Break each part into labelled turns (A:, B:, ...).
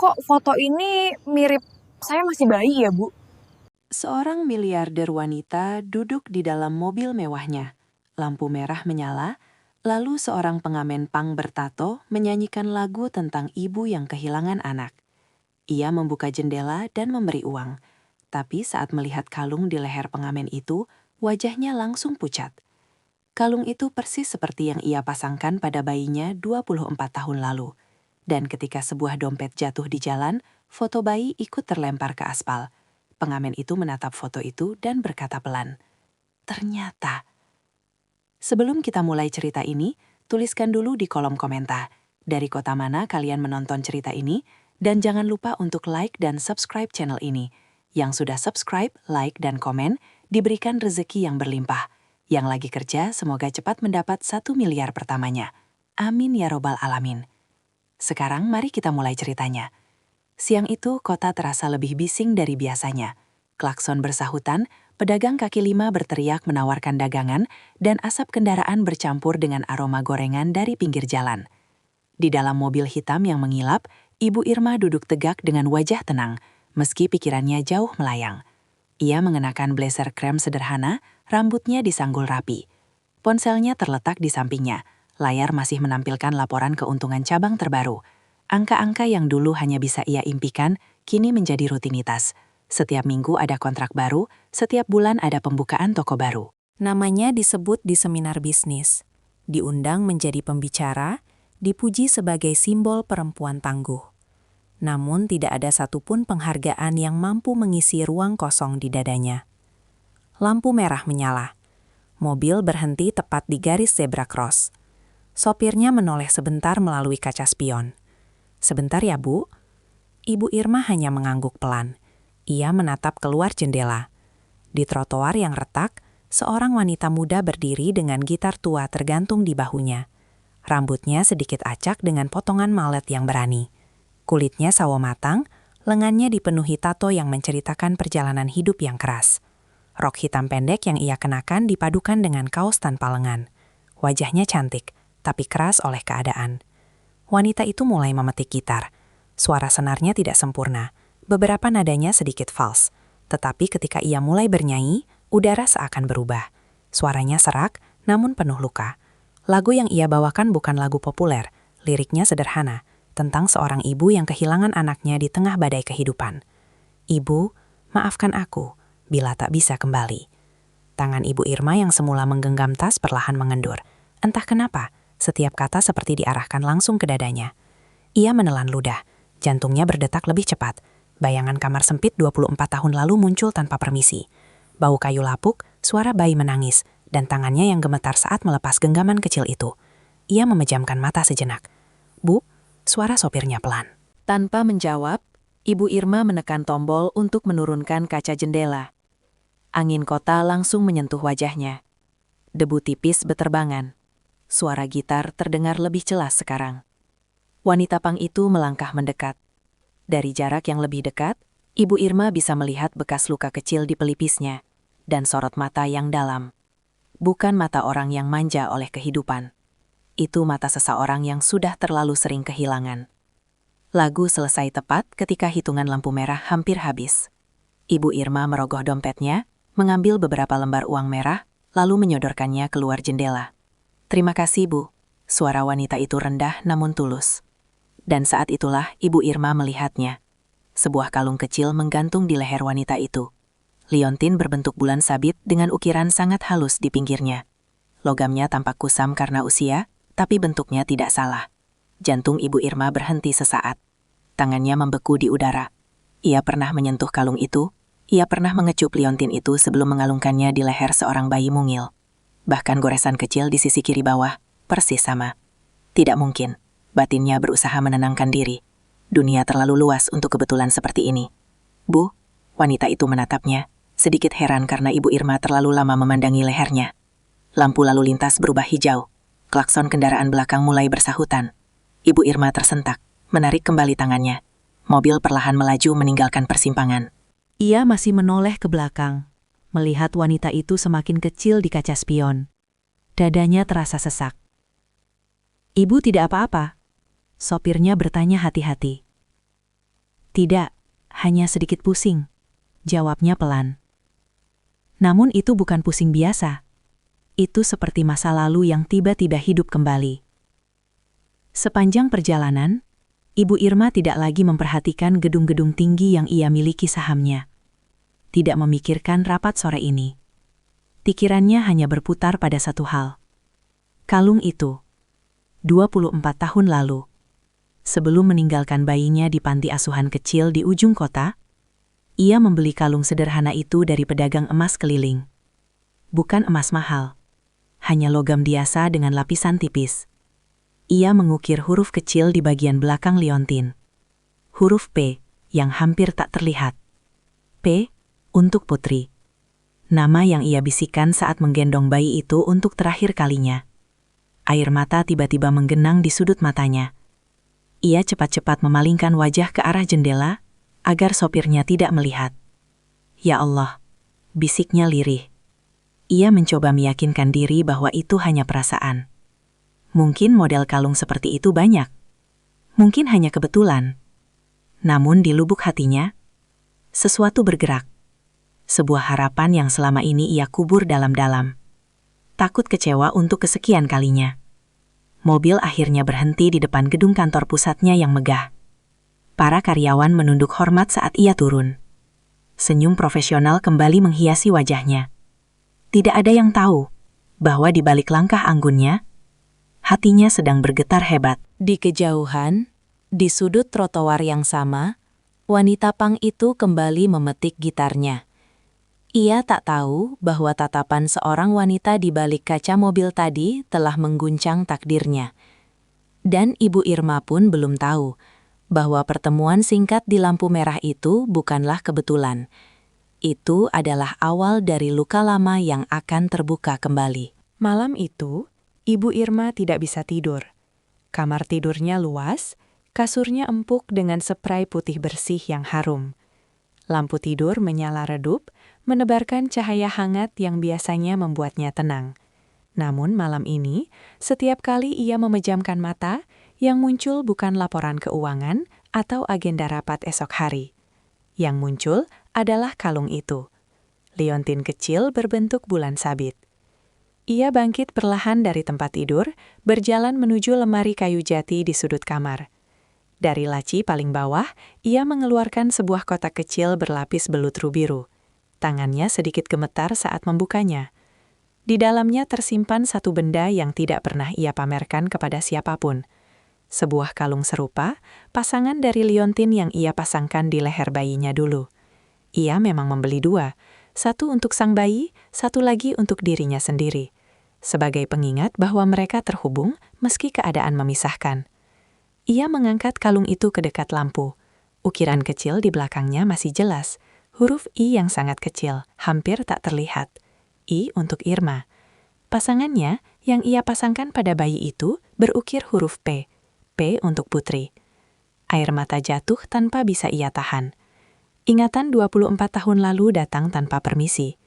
A: Kok foto ini mirip saya masih bayi ya, Bu?
B: Seorang miliarder wanita duduk di dalam mobil mewahnya. Lampu merah menyala, lalu seorang pengamen punk bertato menyanyikan lagu tentang ibu yang kehilangan anak. Ia membuka jendela dan memberi uang. Tapi saat melihat kalung di leher pengamen itu, wajahnya langsung pucat. Kalung itu persis seperti yang ia pasangkan pada bayinya 24 tahun lalu. Dan ketika sebuah dompet jatuh di jalan, foto bayi ikut terlempar ke aspal. Pengamen itu menatap foto itu dan berkata pelan, "Ternyata." Sebelum kita mulai cerita ini, tuliskan dulu di kolom komentar dari kota mana kalian menonton cerita ini, dan jangan lupa untuk like dan subscribe channel ini. Yang sudah subscribe, like, dan komen, diberikan rezeki yang berlimpah. Yang lagi kerja, semoga cepat mendapat 1 miliar pertamanya. Amin ya robbal alamin. Sekarang mari kita mulai ceritanya. Siang itu kota terasa lebih bising dari biasanya. Klakson bersahutan, pedagang kaki lima berteriak menawarkan dagangan, dan asap kendaraan bercampur dengan aroma gorengan dari pinggir jalan. Di dalam mobil hitam yang mengilap, Ibu Irma duduk tegak dengan wajah tenang, meski pikirannya jauh melayang. Ia mengenakan blazer krem sederhana, rambutnya disanggul rapi. Ponselnya terletak di sampingnya, layar masih menampilkan laporan keuntungan cabang terbaru. Angka-angka yang dulu hanya bisa ia impikan, kini menjadi rutinitas. Setiap minggu ada kontrak baru, setiap bulan ada pembukaan toko baru. Namanya disebut di seminar bisnis. Diundang menjadi pembicara, dipuji sebagai simbol perempuan tangguh. Namun tidak ada satupun penghargaan yang mampu mengisi ruang kosong di dadanya. Lampu merah menyala. Mobil berhenti tepat di garis zebra cross. Sopirnya menoleh sebentar melalui kaca spion. "Sebentar ya, Bu." Ibu Irma hanya mengangguk pelan. Ia menatap keluar jendela. Di trotoar yang retak, seorang wanita muda berdiri dengan gitar tua tergantung di bahunya. Rambutnya sedikit acak dengan potongan malet yang berani. Kulitnya sawo matang, lengannya dipenuhi tato yang menceritakan perjalanan hidup yang keras. Rok hitam pendek yang ia kenakan dipadukan dengan kaos tanpa lengan. Wajahnya cantik, tapi keras oleh keadaan. Wanita itu mulai memetik gitar. Suara senarnya tidak sempurna, beberapa nadanya sedikit fals. Tetapi ketika ia mulai bernyanyi, udara seakan berubah. Suaranya serak, namun penuh luka. Lagu yang ia bawakan bukan lagu populer, liriknya sederhana, tentang seorang ibu yang kehilangan anaknya di tengah badai kehidupan. "Ibu, maafkan aku, bila tak bisa kembali." Tangan Ibu Irma yang semula menggenggam tas perlahan mengendur. Entah kenapa, setiap kata seperti diarahkan langsung ke dadanya. Ia menelan ludah, jantungnya berdetak lebih cepat. Bayangan kamar sempit 24 tahun lalu muncul tanpa permisi. Bau kayu lapuk, suara bayi menangis, dan tangannya yang gemetar saat melepas genggaman kecil itu. Ia memejamkan mata sejenak. "Bu," suara sopirnya pelan. Tanpa menjawab, Ibu Irma menekan tombol untuk menurunkan kaca jendela. Angin kota langsung menyentuh wajahnya. Debu tipis beterbangan. Suara gitar terdengar lebih jelas sekarang. Wanita pang itu melangkah mendekat. Dari jarak yang lebih dekat, Ibu Irma bisa melihat bekas luka kecil di pelipisnya dan sorot mata yang dalam. Bukan mata orang yang manja oleh kehidupan. Itu mata seseorang yang sudah terlalu sering kehilangan. Lagu selesai tepat ketika hitungan lampu merah hampir habis. Ibu Irma merogoh dompetnya, mengambil beberapa lembar uang merah, lalu menyodorkannya keluar jendela. "Terima kasih, Bu." Suara wanita itu rendah namun tulus. Dan saat itulah Ibu Irma melihatnya. Sebuah kalung kecil menggantung di leher wanita itu. Liontin berbentuk bulan sabit dengan ukiran sangat halus di pinggirnya. Logamnya tampak kusam karena usia, tapi bentuknya tidak salah. Jantung Ibu Irma berhenti sesaat. Tangannya membeku di udara. Ia pernah menyentuh kalung itu, ia pernah mengecup liontin itu sebelum mengalungkannya di leher seorang bayi mungil. Bahkan goresan kecil di sisi kiri bawah, persis sama. Tidak mungkin, batinnya berusaha menenangkan diri. Dunia terlalu luas untuk kebetulan seperti ini. "Bu," wanita itu menatapnya, sedikit heran karena Ibu Irma terlalu lama memandangi lehernya. Lampu lalu lintas berubah hijau. Klakson kendaraan belakang mulai bersahutan. Ibu Irma tersentak, menarik kembali tangannya. Mobil perlahan melaju meninggalkan persimpangan. Ia masih menoleh ke belakang, melihat wanita itu semakin kecil di kaca spion. Dadanya terasa sesak. "Ibu tidak apa-apa?" Sopirnya bertanya hati-hati. Tidak, hanya sedikit pusing. Jawabnya pelan. Namun itu bukan pusing biasa. Itu seperti masa lalu yang tiba-tiba hidup kembali. Sepanjang perjalanan, Ibu Irma tidak lagi memperhatikan gedung-gedung tinggi yang ia miliki sahamnya. Tidak memikirkan rapat sore ini. Pikirannya hanya berputar pada satu hal. Kalung itu. 24 tahun lalu. Sebelum meninggalkan bayinya di panti asuhan kecil di ujung kota, ia membeli kalung sederhana itu dari pedagang emas keliling. Bukan emas mahal. Hanya logam biasa dengan lapisan tipis. Ia mengukir huruf kecil di bagian belakang liontin. Huruf P yang hampir tak terlihat. P untuk Putri. Nama yang ia bisikan saat menggendong bayi itu untuk terakhir kalinya. Air mata tiba-tiba menggenang di sudut matanya. Ia cepat-cepat memalingkan wajah ke arah jendela, agar sopirnya tidak melihat. Ya Allah, bisiknya lirih. Ia mencoba meyakinkan diri bahwa itu hanya perasaan. Mungkin model kalung seperti itu banyak. Mungkin hanya kebetulan. Namun di lubuk hatinya, sesuatu bergerak. Sebuah harapan yang selama ini ia kubur dalam-dalam. Takut kecewa untuk kesekian kalinya. Mobil akhirnya berhenti di depan gedung kantor pusatnya yang megah. Para karyawan menunduk hormat saat ia turun. Senyum profesional kembali menghiasi wajahnya. Tidak ada yang tahu bahwa di balik langkah anggunnya, hatinya sedang bergetar hebat. Di kejauhan, di sudut trotoar yang sama, wanita pang itu kembali memetik gitarnya. Ia tak tahu bahwa tatapan seorang wanita di balik kaca mobil tadi telah mengguncang takdirnya. Dan Ibu Irma pun belum tahu bahwa pertemuan singkat di lampu merah itu bukanlah kebetulan. Itu adalah awal dari luka lama yang akan terbuka kembali. Malam itu, Ibu Irma tidak bisa tidur. Kamar tidurnya luas, kasurnya empuk dengan spray putih bersih yang harum. Lampu tidur menyala redup, menebarkan cahaya hangat yang biasanya membuatnya tenang. Namun malam ini, setiap kali ia memejamkan mata, yang muncul bukan laporan keuangan atau agenda rapat esok hari. Yang muncul adalah kalung itu. Liontin kecil berbentuk bulan sabit. Ia bangkit perlahan dari tempat tidur, berjalan menuju lemari kayu jati di sudut kamar. Dari laci paling bawah, ia mengeluarkan sebuah kotak kecil berlapis belutru biru. Tangannya sedikit gemetar saat membukanya. Di dalamnya tersimpan satu benda yang tidak pernah ia pamerkan kepada siapapun. Sebuah kalung serupa, pasangan dari liontin yang ia pasangkan di leher bayinya dulu. Ia memang membeli dua, satu untuk sang bayi, satu lagi untuk dirinya sendiri. Sebagai pengingat bahwa mereka terhubung meski keadaan memisahkan. Ia mengangkat kalung itu ke dekat lampu. Ukiran kecil di belakangnya masih jelas. Huruf I yang sangat kecil, hampir tak terlihat. I untuk Irma. Pasangannya yang ia pasangkan pada bayi itu berukir huruf P. P untuk Putri. Air mata jatuh tanpa bisa ia tahan. Ingatan 24 tahun lalu datang tanpa permisi.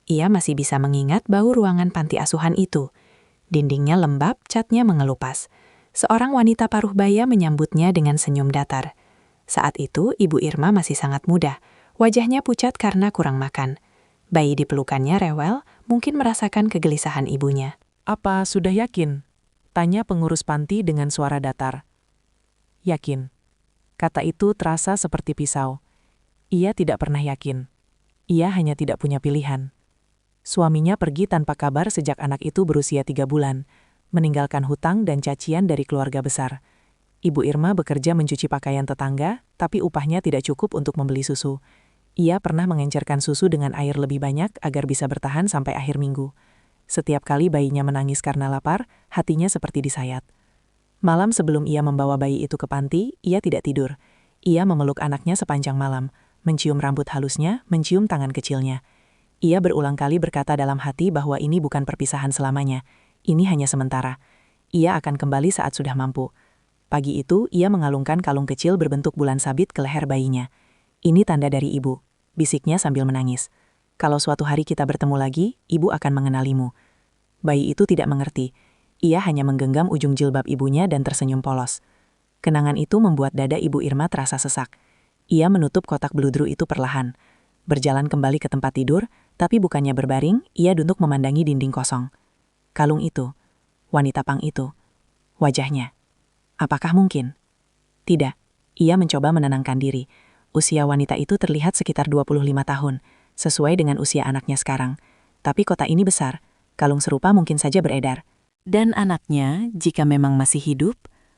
B: Ia masih bisa mengingat bau ruangan panti asuhan itu. Dindingnya lembab, catnya mengelupas. Seorang wanita paruh baya menyambutnya dengan senyum datar. Saat itu, Ibu Irma masih sangat muda. Wajahnya pucat karena kurang makan. Bayi di pelukannya rewel, mungkin merasakan kegelisahan ibunya.
C: Apa sudah yakin? Tanya pengurus panti dengan suara datar. Yakin. Kata itu terasa seperti pisau. Ia tidak pernah yakin. Ia hanya tidak punya pilihan. Suaminya pergi tanpa kabar sejak anak itu berusia 3 bulan, meninggalkan hutang dan cacian dari keluarga besar. Ibu Irma bekerja mencuci pakaian tetangga, tapi upahnya tidak cukup untuk membeli susu. Ia pernah mengencerkan susu dengan air lebih banyak agar bisa bertahan sampai akhir minggu. Setiap kali bayinya menangis karena lapar, hatinya seperti disayat. Malam sebelum ia membawa bayi itu ke panti, ia tidak tidur. Ia memeluk anaknya sepanjang malam, mencium rambut halusnya, mencium tangan kecilnya. Ia berulang kali berkata dalam hati bahwa ini bukan perpisahan selamanya. Ini hanya sementara. Ia akan kembali saat sudah mampu. Pagi itu, ia mengalungkan kalung kecil berbentuk bulan sabit ke leher bayinya. Ini tanda dari ibu, bisiknya sambil menangis. Kalau suatu hari kita bertemu lagi, ibu akan mengenalimu. Bayi itu tidak mengerti. Ia hanya menggenggam ujung jilbab ibunya dan tersenyum polos. Kenangan itu membuat dada Ibu Irma terasa sesak. Ia menutup kotak beludru itu perlahan, berjalan kembali ke tempat tidur, tapi bukannya berbaring, ia duduk memandangi dinding kosong. Kalung itu, wanita pang itu, wajahnya. Apakah mungkin? Tidak. Ia mencoba menenangkan diri. Usia wanita itu terlihat sekitar 25 tahun, sesuai dengan usia anaknya sekarang. Tapi kota ini besar, kalung serupa mungkin saja beredar.
B: Dan anaknya, jika memang masih hidup,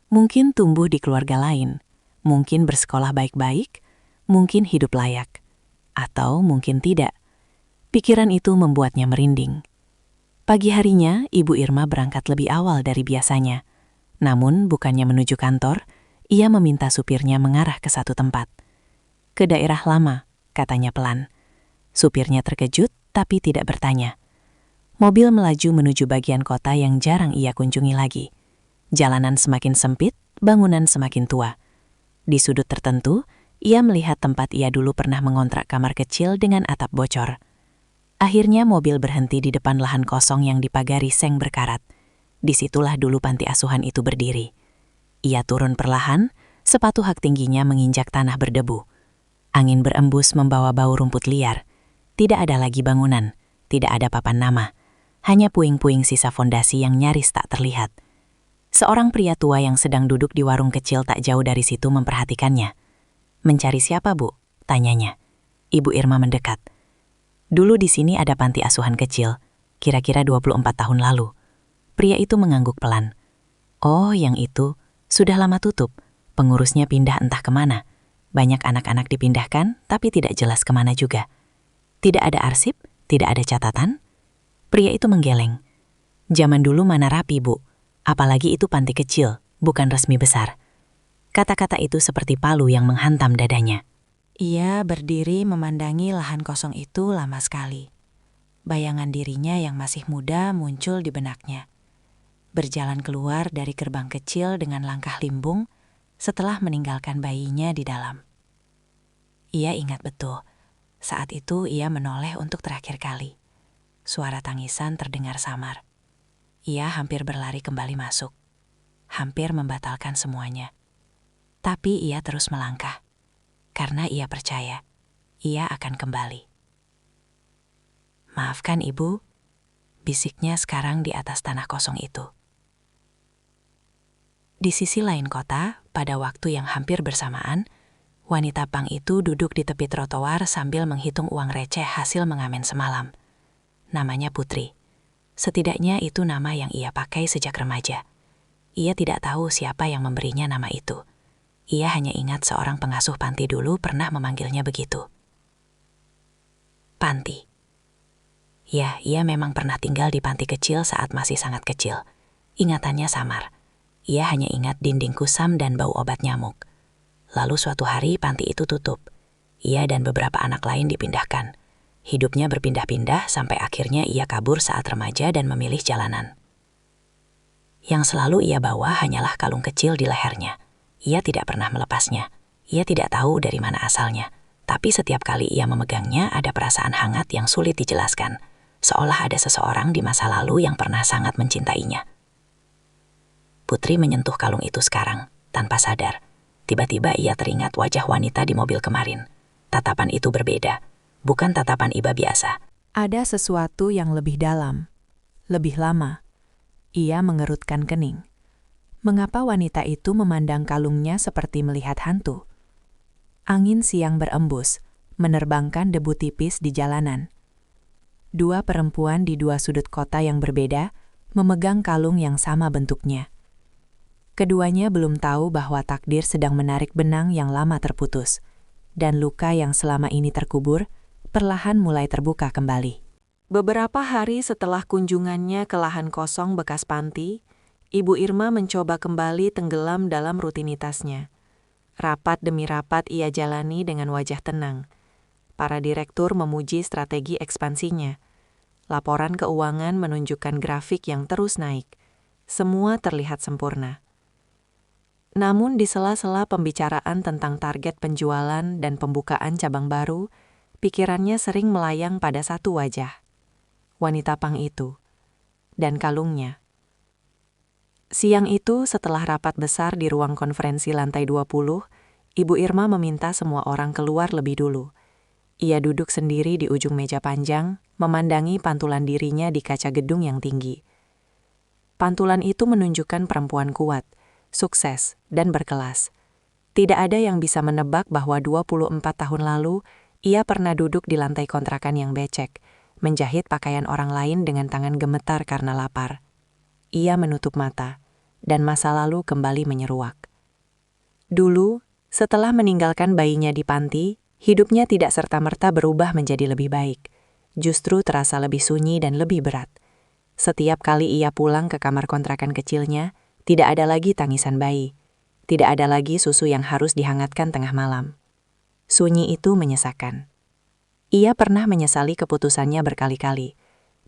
B: mungkin tumbuh di keluarga lain, mungkin bersekolah baik-baik, mungkin hidup layak, atau mungkin tidak. Pikiran itu membuatnya merinding. Pagi harinya, Ibu Irma berangkat lebih awal dari biasanya. Namun, bukannya menuju kantor, ia meminta supirnya mengarah ke satu tempat. Ke daerah lama, katanya pelan. Supirnya terkejut, tapi tidak bertanya. Mobil melaju menuju bagian kota yang jarang ia kunjungi lagi. Jalanan semakin sempit, bangunan semakin tua. Di sudut tertentu, ia melihat tempat ia dulu pernah mengontrak kamar kecil dengan atap bocor. Akhirnya mobil berhenti di depan lahan kosong yang dipagari seng berkarat. Disitulah dulu panti asuhan itu berdiri. Ia turun perlahan, sepatu hak tingginya menginjak tanah berdebu. Angin berembus membawa bau rumput liar. Tidak ada lagi bangunan, tidak ada papan nama. Hanya puing-puing sisa fondasi yang nyaris tak terlihat. Seorang pria tua yang sedang duduk di warung kecil tak jauh dari situ memperhatikannya. "Mencari siapa, Bu?" tanyanya. Ibu Irma mendekat. "Dulu di sini ada panti asuhan kecil, kira-kira 24 tahun lalu." Pria itu mengangguk pelan. "Oh, yang itu, sudah lama tutup. Pengurusnya pindah entah kemana. Banyak anak-anak dipindahkan, tapi tidak jelas kemana juga. Tidak ada arsip, tidak ada catatan." Pria itu menggeleng. "Zaman dulu mana rapi, Bu. Apalagi itu panti kecil, bukan resmi besar." Kata-kata itu seperti palu yang menghantam dadanya. Ia berdiri memandangi lahan kosong itu lama sekali. Bayangan dirinya yang masih muda muncul di benaknya. Berjalan keluar dari gerbang kecil dengan langkah limbung setelah meninggalkan bayinya di dalam. Ia ingat betul, saat itu ia menoleh untuk terakhir kali. Suara tangisan terdengar samar. Ia hampir berlari kembali masuk. Hampir membatalkan semuanya. Tapi ia terus melangkah. Karena ia percaya, ia akan kembali. "Maafkan Ibu," bisiknya sekarang di atas tanah kosong itu. Di sisi lain kota, pada waktu yang hampir bersamaan, wanita pang itu duduk di tepi trotoar sambil menghitung uang receh hasil mengamen semalam. Namanya Putri. Setidaknya itu nama yang ia pakai sejak remaja. Ia tidak tahu siapa yang memberinya nama itu. Ia hanya ingat seorang pengasuh panti dulu pernah memanggilnya begitu. Panti. Ya, ia memang pernah tinggal di panti kecil saat masih sangat kecil. Ingatannya samar. Ia hanya ingat dinding kusam dan bau obat nyamuk. Lalu suatu hari panti itu tutup. Ia dan beberapa anak lain dipindahkan. Hidupnya berpindah-pindah sampai akhirnya ia kabur saat remaja dan memilih jalanan. Yang selalu ia bawa hanyalah kalung kecil di lehernya. Ia tidak pernah melepasnya. Ia tidak tahu dari mana asalnya. Tapi setiap kali ia memegangnya ada perasaan hangat yang sulit dijelaskan. Seolah ada seseorang di masa lalu yang pernah sangat mencintainya. Putri menyentuh kalung itu sekarang, tanpa sadar. Tiba-tiba ia teringat wajah wanita di mobil kemarin. Tatapan itu berbeda. Bukan tatapan iba biasa. Ada sesuatu yang lebih dalam, lebih lama. Ia mengerutkan kening. Mengapa wanita itu memandang kalungnya seperti melihat hantu? Angin siang berembus, menerbangkan debu tipis di jalanan. Dua perempuan di dua sudut kota yang berbeda memegang kalung yang sama bentuknya. Keduanya belum tahu bahwa takdir sedang menarik benang yang lama terputus, dan luka yang selama ini terkubur perlahan mulai terbuka kembali. Beberapa hari setelah kunjungannya ke lahan kosong bekas panti, Ibu Irma mencoba kembali tenggelam dalam rutinitasnya. Rapat demi rapat ia jalani dengan wajah tenang. Para direktur memuji strategi ekspansinya. Laporan keuangan menunjukkan grafik yang terus naik. Semua terlihat sempurna. Namun di sela-sela pembicaraan tentang target penjualan dan pembukaan cabang baru, pikirannya sering melayang pada satu wajah. Wanita pang itu. Dan kalungnya. Siang itu setelah rapat besar di ruang konferensi lantai 20, Ibu Irma meminta semua orang keluar lebih dulu. Ia duduk sendiri di ujung meja panjang, memandangi pantulan dirinya di kaca gedung yang tinggi. Pantulan itu menunjukkan perempuan kuat, sukses, dan berkelas. Tidak ada yang bisa menebak bahwa 24 tahun lalu, ia pernah duduk di lantai kontrakan yang becek, menjahit pakaian orang lain dengan tangan gemetar karena lapar. Ia menutup mata, dan masa lalu kembali menyeruak. Dulu, setelah meninggalkan bayinya di panti, hidupnya tidak serta-merta berubah menjadi lebih baik. Justru terasa lebih sunyi dan lebih berat. Setiap kali ia pulang ke kamar kontrakan kecilnya, tidak ada lagi tangisan bayi. Tidak ada lagi susu yang harus dihangatkan tengah malam. Sunyi itu menyesakan. Ia pernah menyesali keputusannya berkali-kali.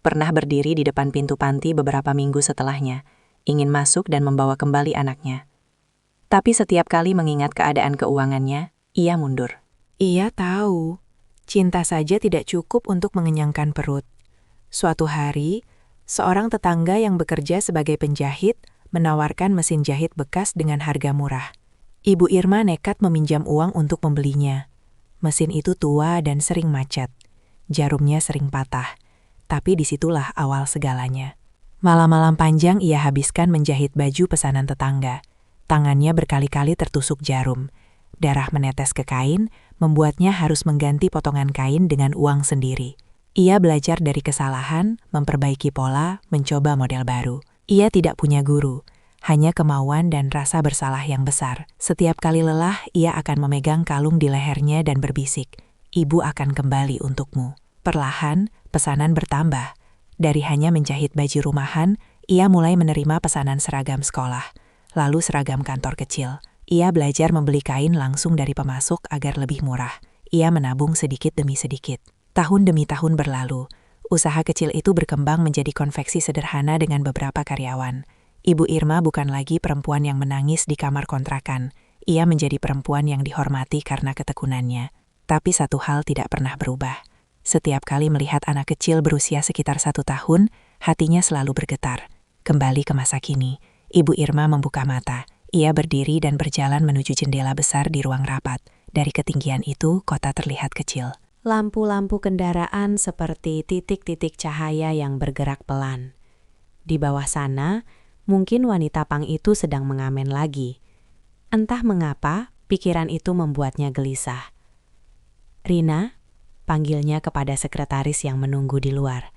B: Pernah berdiri di depan pintu panti beberapa minggu setelahnya, ingin masuk dan membawa kembali anaknya. Tapi setiap kali mengingat keadaan keuangannya, ia mundur.
C: Ia tahu, cinta saja tidak cukup untuk mengenyangkan perut. Suatu hari, seorang tetangga yang bekerja sebagai penjahit menawarkan mesin jahit bekas dengan harga murah. Ibu Irma nekat meminjam uang untuk membelinya. Mesin itu tua dan sering macet. Jarumnya sering patah. Tapi disitulah awal segalanya. Malam-malam panjang ia habiskan menjahit baju pesanan tetangga. Tangannya berkali-kali tertusuk jarum. Darah menetes ke kain, membuatnya harus mengganti potongan kain dengan uang sendiri. Ia belajar dari kesalahan, memperbaiki pola, mencoba model baru. Ia tidak punya guru, hanya kemauan dan rasa bersalah yang besar. Setiap kali lelah, ia akan memegang kalung di lehernya dan berbisik, "Ibu akan kembali untukmu." Perlahan, pesanan bertambah. Dari hanya menjahit baju rumahan, ia mulai menerima pesanan seragam sekolah, lalu seragam kantor kecil. Ia belajar membeli kain langsung dari pemasok agar lebih murah. Ia menabung sedikit demi sedikit. Tahun demi tahun berlalu, usaha kecil itu berkembang menjadi konveksi sederhana dengan beberapa karyawan. Ibu Irma bukan lagi perempuan yang menangis di kamar kontrakan. Ia menjadi perempuan yang dihormati karena ketekunannya. Tapi satu hal tidak pernah berubah. Setiap kali melihat anak kecil berusia sekitar 1 tahun, hatinya selalu bergetar. Kembali ke masa kini, Ibu Irma membuka mata. Ia berdiri dan berjalan menuju jendela besar di ruang rapat. Dari ketinggian itu, kota terlihat kecil.
B: Lampu-lampu kendaraan seperti titik-titik cahaya yang bergerak pelan. Di bawah sana, mungkin wanita pang itu sedang mengamen lagi. Entah mengapa, pikiran itu membuatnya gelisah. "Rina," panggilnya kepada sekretaris yang menunggu di luar.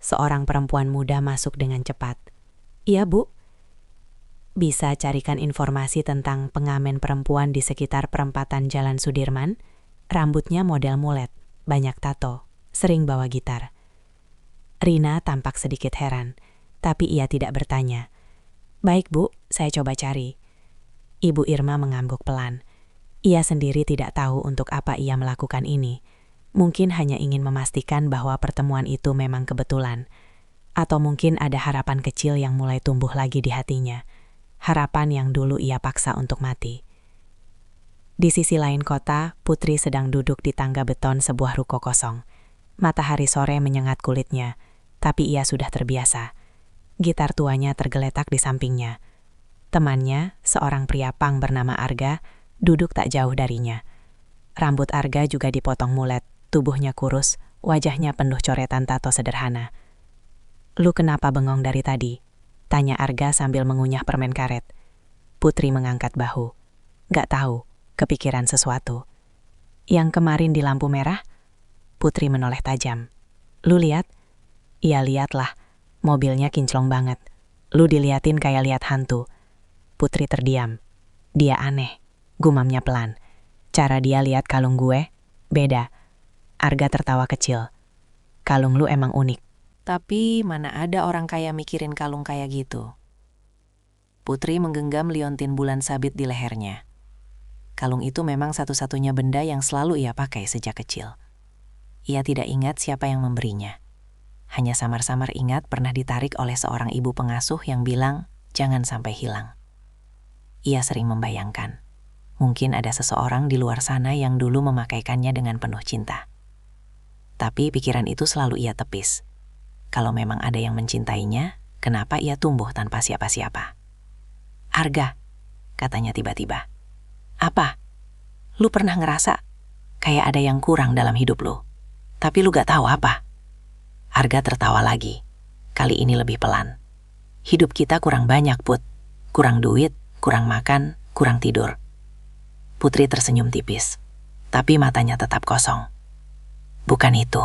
B: Seorang perempuan muda masuk dengan cepat. "Iya, Bu." "Bisa carikan informasi tentang pengamen perempuan di sekitar perempatan Jalan Sudirman?" Rambutnya model mulet, banyak tato, sering bawa gitar. Rina tampak sedikit heran, tapi ia tidak bertanya. "Baik, Bu, saya coba cari." Ibu Irma mengangguk pelan. Ia sendiri tidak tahu untuk apa ia melakukan ini. Mungkin hanya ingin memastikan bahwa pertemuan itu memang kebetulan. Atau mungkin ada harapan kecil yang mulai tumbuh lagi di hatinya. Harapan yang dulu ia paksa untuk mati. Di sisi lain kota, Putri sedang duduk di tangga beton sebuah ruko kosong. Matahari sore menyengat kulitnya, tapi ia sudah terbiasa. Gitar tuanya tergeletak di sampingnya. Temannya, seorang pria pang bernama Arga, duduk tak jauh darinya. Rambut Arga juga dipotong mulet, tubuhnya kurus, wajahnya penuh coretan tato sederhana. "Lu kenapa bengong dari tadi?" tanya Arga sambil mengunyah permen karet. Putri mengangkat bahu. "Gak tahu. Kepikiran sesuatu." "Yang kemarin di lampu merah?" Putri menoleh tajam. "Lu lihat?" "Iya lihatlah, mobilnya kinclong banget. Lu diliatin kayak lihat hantu." Putri terdiam. "Dia aneh," gumamnya pelan. "Cara dia lihat kalung gue, beda." Arga tertawa kecil. "Kalung lu emang unik. Tapi mana ada orang kaya mikirin kalung kayak gitu." Putri menggenggam liontin bulan sabit di lehernya. Kalung itu memang satu-satunya benda yang selalu ia pakai sejak kecil. Ia tidak ingat siapa yang memberinya. Hanya samar-samar ingat pernah ditarik oleh seorang ibu pengasuh yang bilang, "Jangan sampai hilang." Ia sering membayangkan, mungkin ada seseorang di luar sana yang dulu memakaikannya dengan penuh cinta. Tapi pikiran itu selalu ia tepis. Kalau memang ada yang mencintainya, kenapa ia tumbuh tanpa siapa-siapa? "Arga," katanya tiba-tiba. "Apa?" Lu pernah ngerasa kayak ada yang kurang dalam hidup lu, tapi lu gak tahu apa? Arga tertawa lagi. Kali ini lebih pelan. Hidup kita kurang banyak, Put. Kurang duit, kurang makan, kurang tidur. Putri tersenyum tipis, tapi matanya tetap kosong. Bukan itu.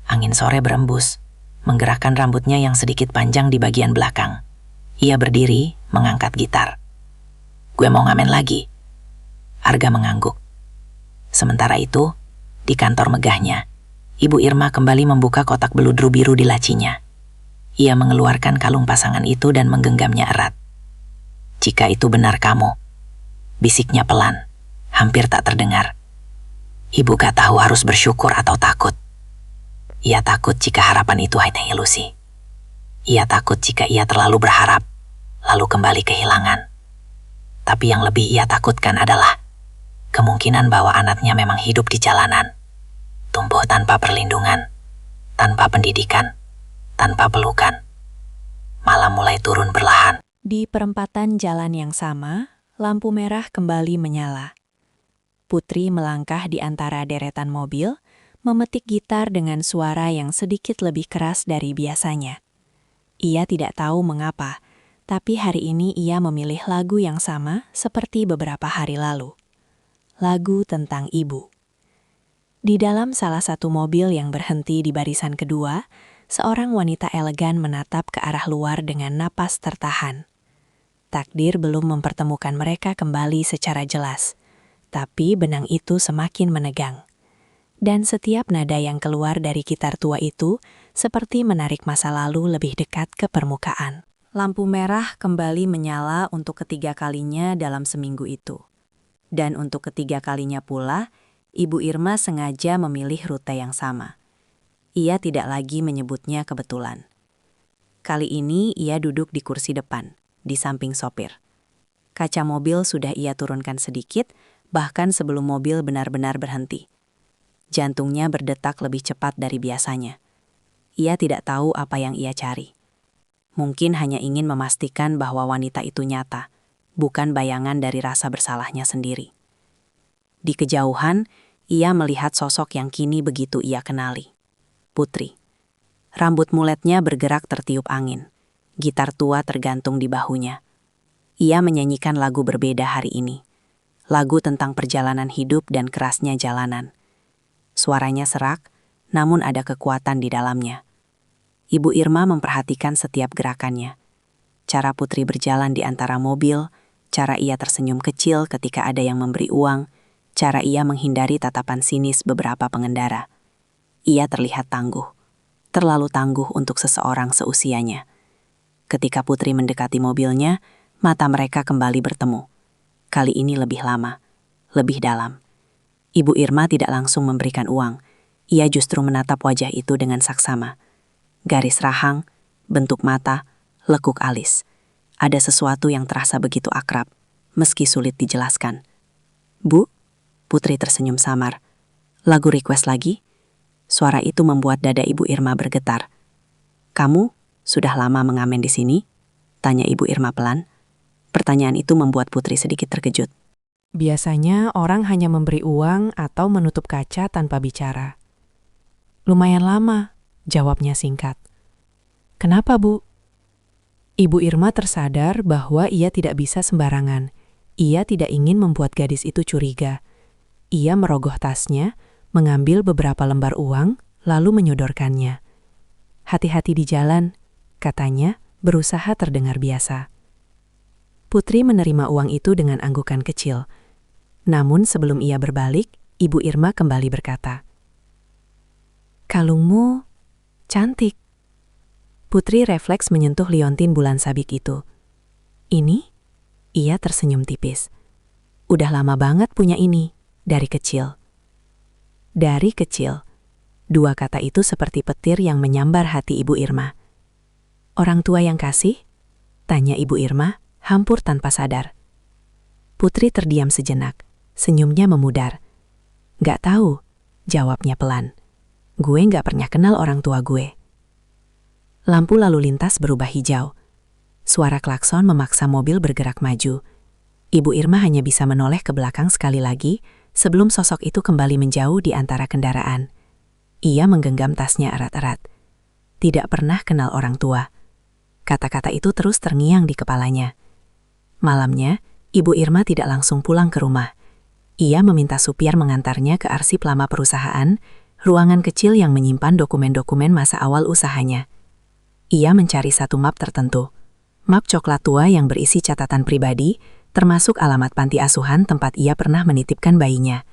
B: Angin sore berembus, menggerakkan rambutnya yang sedikit panjang di bagian belakang. Ia berdiri, mengangkat gitar. Gue mau ngamen lagi. Arga mengangguk. Sementara itu, di kantor megahnya, Ibu Irma kembali membuka kotak beludru biru di lacinya. Ia mengeluarkan kalung pasangan itu dan menggenggamnya erat. Jika itu benar kamu, bisiknya pelan, hampir tak terdengar. Ibu gak tahu harus bersyukur atau takut. Ia takut jika harapan itu hanya ilusi. Ia takut jika ia terlalu berharap, lalu kembali kehilangan. Tapi yang lebih ia takutkan adalah kemungkinan bahwa anaknya memang hidup di jalanan, tumbuh tanpa perlindungan, tanpa pendidikan, tanpa pelukan. Malam mulai turun perlahan.
D: Di perempatan jalan yang sama, lampu merah kembali menyala. Putri melangkah di antara deretan mobil, memetik gitar dengan suara yang sedikit lebih keras dari biasanya. Ia tidak tahu mengapa, tapi hari ini ia memilih lagu yang sama seperti beberapa hari lalu. Lagu tentang ibu. Di dalam salah satu mobil yang berhenti di barisan kedua, seorang wanita elegan menatap ke arah luar dengan napas tertahan. Takdir belum mempertemukan mereka kembali secara jelas, tapi benang itu semakin menegang. Dan setiap nada yang keluar dari gitar tua itu seperti menarik masa lalu lebih dekat ke permukaan. Lampu merah kembali menyala untuk ketiga kalinya dalam seminggu itu. Dan untuk ketiga kalinya pula, Ibu Irma sengaja memilih rute yang sama. Ia tidak lagi menyebutnya kebetulan. Kali ini ia duduk di kursi depan, di samping sopir. Kaca mobil sudah ia turunkan sedikit, bahkan sebelum mobil benar-benar berhenti. Jantungnya berdetak lebih cepat dari biasanya. Ia tidak tahu apa yang ia cari. Mungkin hanya ingin memastikan bahwa wanita itu nyata, bukan bayangan dari rasa bersalahnya sendiri. Di kejauhan, ia melihat sosok yang kini begitu ia kenali. Putri. Rambut muletnya bergerak tertiup angin. Gitar tua tergantung di bahunya. Ia menyanyikan lagu berbeda hari ini. Lagu tentang perjalanan hidup dan kerasnya jalanan. Suaranya serak, namun ada kekuatan di dalamnya. Ibu Irma memperhatikan setiap gerakannya. Cara Putri berjalan di antara mobil, cara ia tersenyum kecil ketika ada yang memberi uang, cara ia menghindari tatapan sinis beberapa pengendara. Ia terlihat tangguh, terlalu tangguh untuk seseorang seusianya. Ketika Putri mendekati mobilnya, mata mereka kembali bertemu. Kali ini lebih lama, lebih dalam. Ibu Irma tidak langsung memberikan uang. Ia justru menatap wajah itu dengan saksama. Garis rahang, bentuk mata, lekuk alis. Ada sesuatu yang terasa begitu akrab, meski sulit dijelaskan. Bu, Putri tersenyum samar. Lagu request lagi? Suara itu membuat dada Ibu Irma bergetar. Kamu sudah lama mengamen di sini? Tanya Ibu Irma pelan. Pertanyaan itu membuat Putri sedikit terkejut.
C: Biasanya orang hanya memberi uang atau menutup kaca tanpa bicara. Lumayan lama, jawabnya singkat. Kenapa, Bu? Ibu Irma tersadar bahwa ia tidak bisa sembarangan. Ia tidak ingin membuat gadis itu curiga. Ia merogoh tasnya, mengambil beberapa lembar uang, lalu menyodorkannya. Hati-hati di jalan, katanya, berusaha terdengar biasa. Putri menerima uang itu dengan anggukan kecil. Namun sebelum ia berbalik, Ibu Irma kembali berkata, "Kalungmu cantik." Putri refleks menyentuh liontin bulan sabit itu. "Ini?" Ia tersenyum tipis. "Udah lama banget punya ini, dari kecil." Dari kecil. Dua kata itu seperti petir yang menyambar hati Ibu Irma. "Orang tua yang kasih?" Tanya Ibu Irma, hampur tanpa sadar. Putri terdiam sejenak. Senyumnya memudar. "Gak tahu," jawabnya pelan. "Gue gak pernah kenal orang tua gue." Lampu lalu lintas berubah hijau. Suara klakson memaksa mobil bergerak maju.
D: Ibu Irma hanya bisa menoleh ke belakang sekali lagi sebelum sosok itu kembali menjauh di antara kendaraan. Ia menggenggam tasnya erat-erat. Tidak pernah kenal orang tua. Kata-kata itu terus terngiang di kepalanya. Malamnya, Ibu Irma tidak langsung pulang ke rumah. Ia meminta supir mengantarnya ke arsip lama perusahaan, ruangan kecil yang menyimpan dokumen-dokumen masa awal usahanya. Ia mencari satu map tertentu. Map coklat tua yang berisi catatan pribadi, termasuk alamat panti asuhan tempat ia pernah menitipkan bayinya.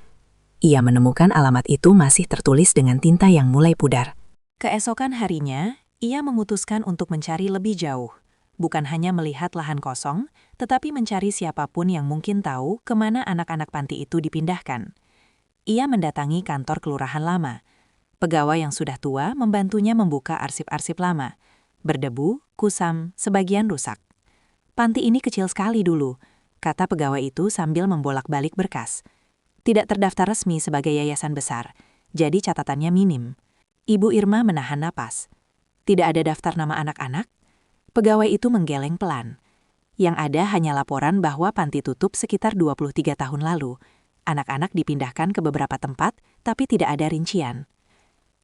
D: Ia menemukan alamat itu masih tertulis dengan tinta yang mulai pudar.
B: Keesokan harinya, ia memutuskan untuk mencari lebih jauh. Bukan hanya melihat lahan kosong, tetapi mencari siapapun yang mungkin tahu kemana anak-anak panti itu dipindahkan. Ia mendatangi kantor kelurahan lama. Pegawai yang sudah tua membantunya membuka arsip-arsip lama. Berdebu, kusam, sebagian rusak. Panti ini kecil sekali dulu, kata pegawai itu sambil membolak-balik berkas. Tidak terdaftar resmi sebagai yayasan besar, jadi catatannya minim. Ibu Irma menahan napas. Tidak ada daftar nama anak-anak? Pegawai itu menggeleng pelan. Yang ada hanya laporan bahwa panti tutup sekitar 23 tahun lalu. Anak-anak dipindahkan ke beberapa tempat, tapi tidak ada rincian.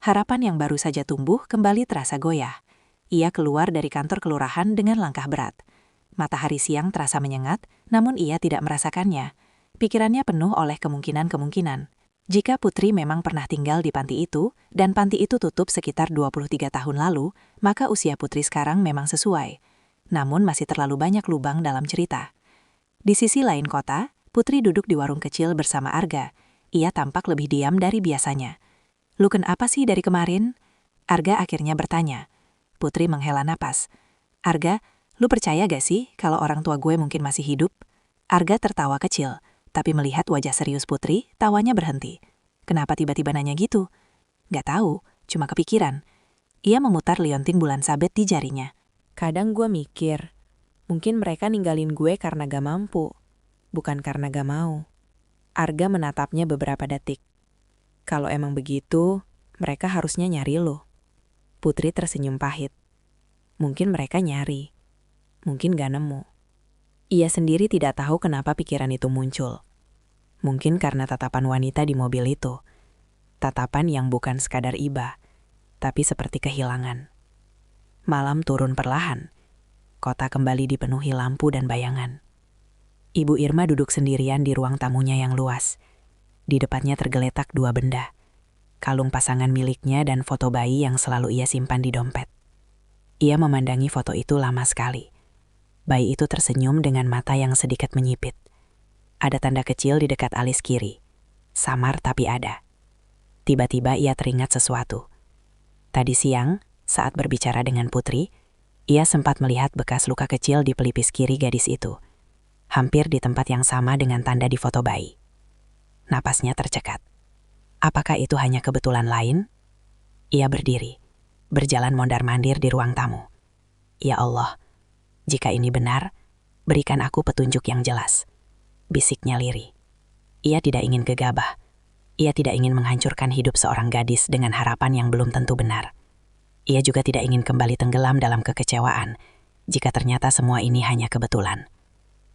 B: Harapan yang baru saja tumbuh kembali terasa goyah. Ia keluar dari kantor kelurahan dengan langkah berat. Matahari siang terasa menyengat, namun ia tidak merasakannya. Pikirannya penuh oleh kemungkinan-kemungkinan. Jika Putri memang pernah tinggal di panti itu, dan panti itu tutup sekitar 23 tahun lalu, maka usia Putri sekarang memang sesuai. Namun masih terlalu banyak lubang dalam cerita. Di sisi lain kota, Putri duduk di warung kecil bersama Arga. Ia tampak lebih diam dari biasanya. "Lu kenapa sih dari kemarin?" Arga akhirnya bertanya. Putri menghela napas. "Arga, lu percaya gak sih kalau orang tua gue mungkin masih hidup?" Arga tertawa kecil. Tapi melihat wajah serius Putri, tawanya berhenti. Kenapa tiba-tiba nanya gitu? Gak tahu, cuma kepikiran. Ia memutar liontin bulan sabit di jarinya.
D: Kadang gue mikir, mungkin mereka ninggalin gue karena gak mampu, bukan karena gak mau. Arga menatapnya beberapa detik. Kalau emang begitu, mereka harusnya nyari lo. Putri tersenyum pahit. Mungkin mereka nyari, mungkin gak nemu. Ia sendiri tidak tahu kenapa pikiran itu muncul. Mungkin karena tatapan wanita di mobil itu. Tatapan yang bukan sekadar iba, tapi seperti kehilangan. Malam turun perlahan. Kota kembali dipenuhi lampu dan bayangan. Ibu Irma duduk sendirian di ruang tamunya yang luas. Di depannya tergeletak dua benda. Kalung pasangan miliknya dan foto bayi yang selalu ia simpan di dompet. Ia memandangi foto itu lama sekali. Bayi itu tersenyum dengan mata yang sedikit menyipit. Ada tanda kecil di dekat alis kiri. Samar tapi ada. Tiba-tiba ia teringat sesuatu. Tadi siang, saat berbicara dengan Putri, ia sempat melihat bekas luka kecil di pelipis kiri gadis itu. Hampir di tempat yang sama dengan tanda di foto bayi. Napasnya tercekat. Apakah itu hanya kebetulan lain? Ia berdiri, berjalan mondar-mandir di ruang tamu. Ya Allah, jika ini benar, berikan aku petunjuk yang jelas. Bisiknya lirih. Ia tidak ingin gegabah. Ia tidak ingin menghancurkan hidup seorang gadis dengan harapan yang belum tentu benar. Ia juga tidak ingin kembali tenggelam dalam kekecewaan jika ternyata semua ini hanya kebetulan.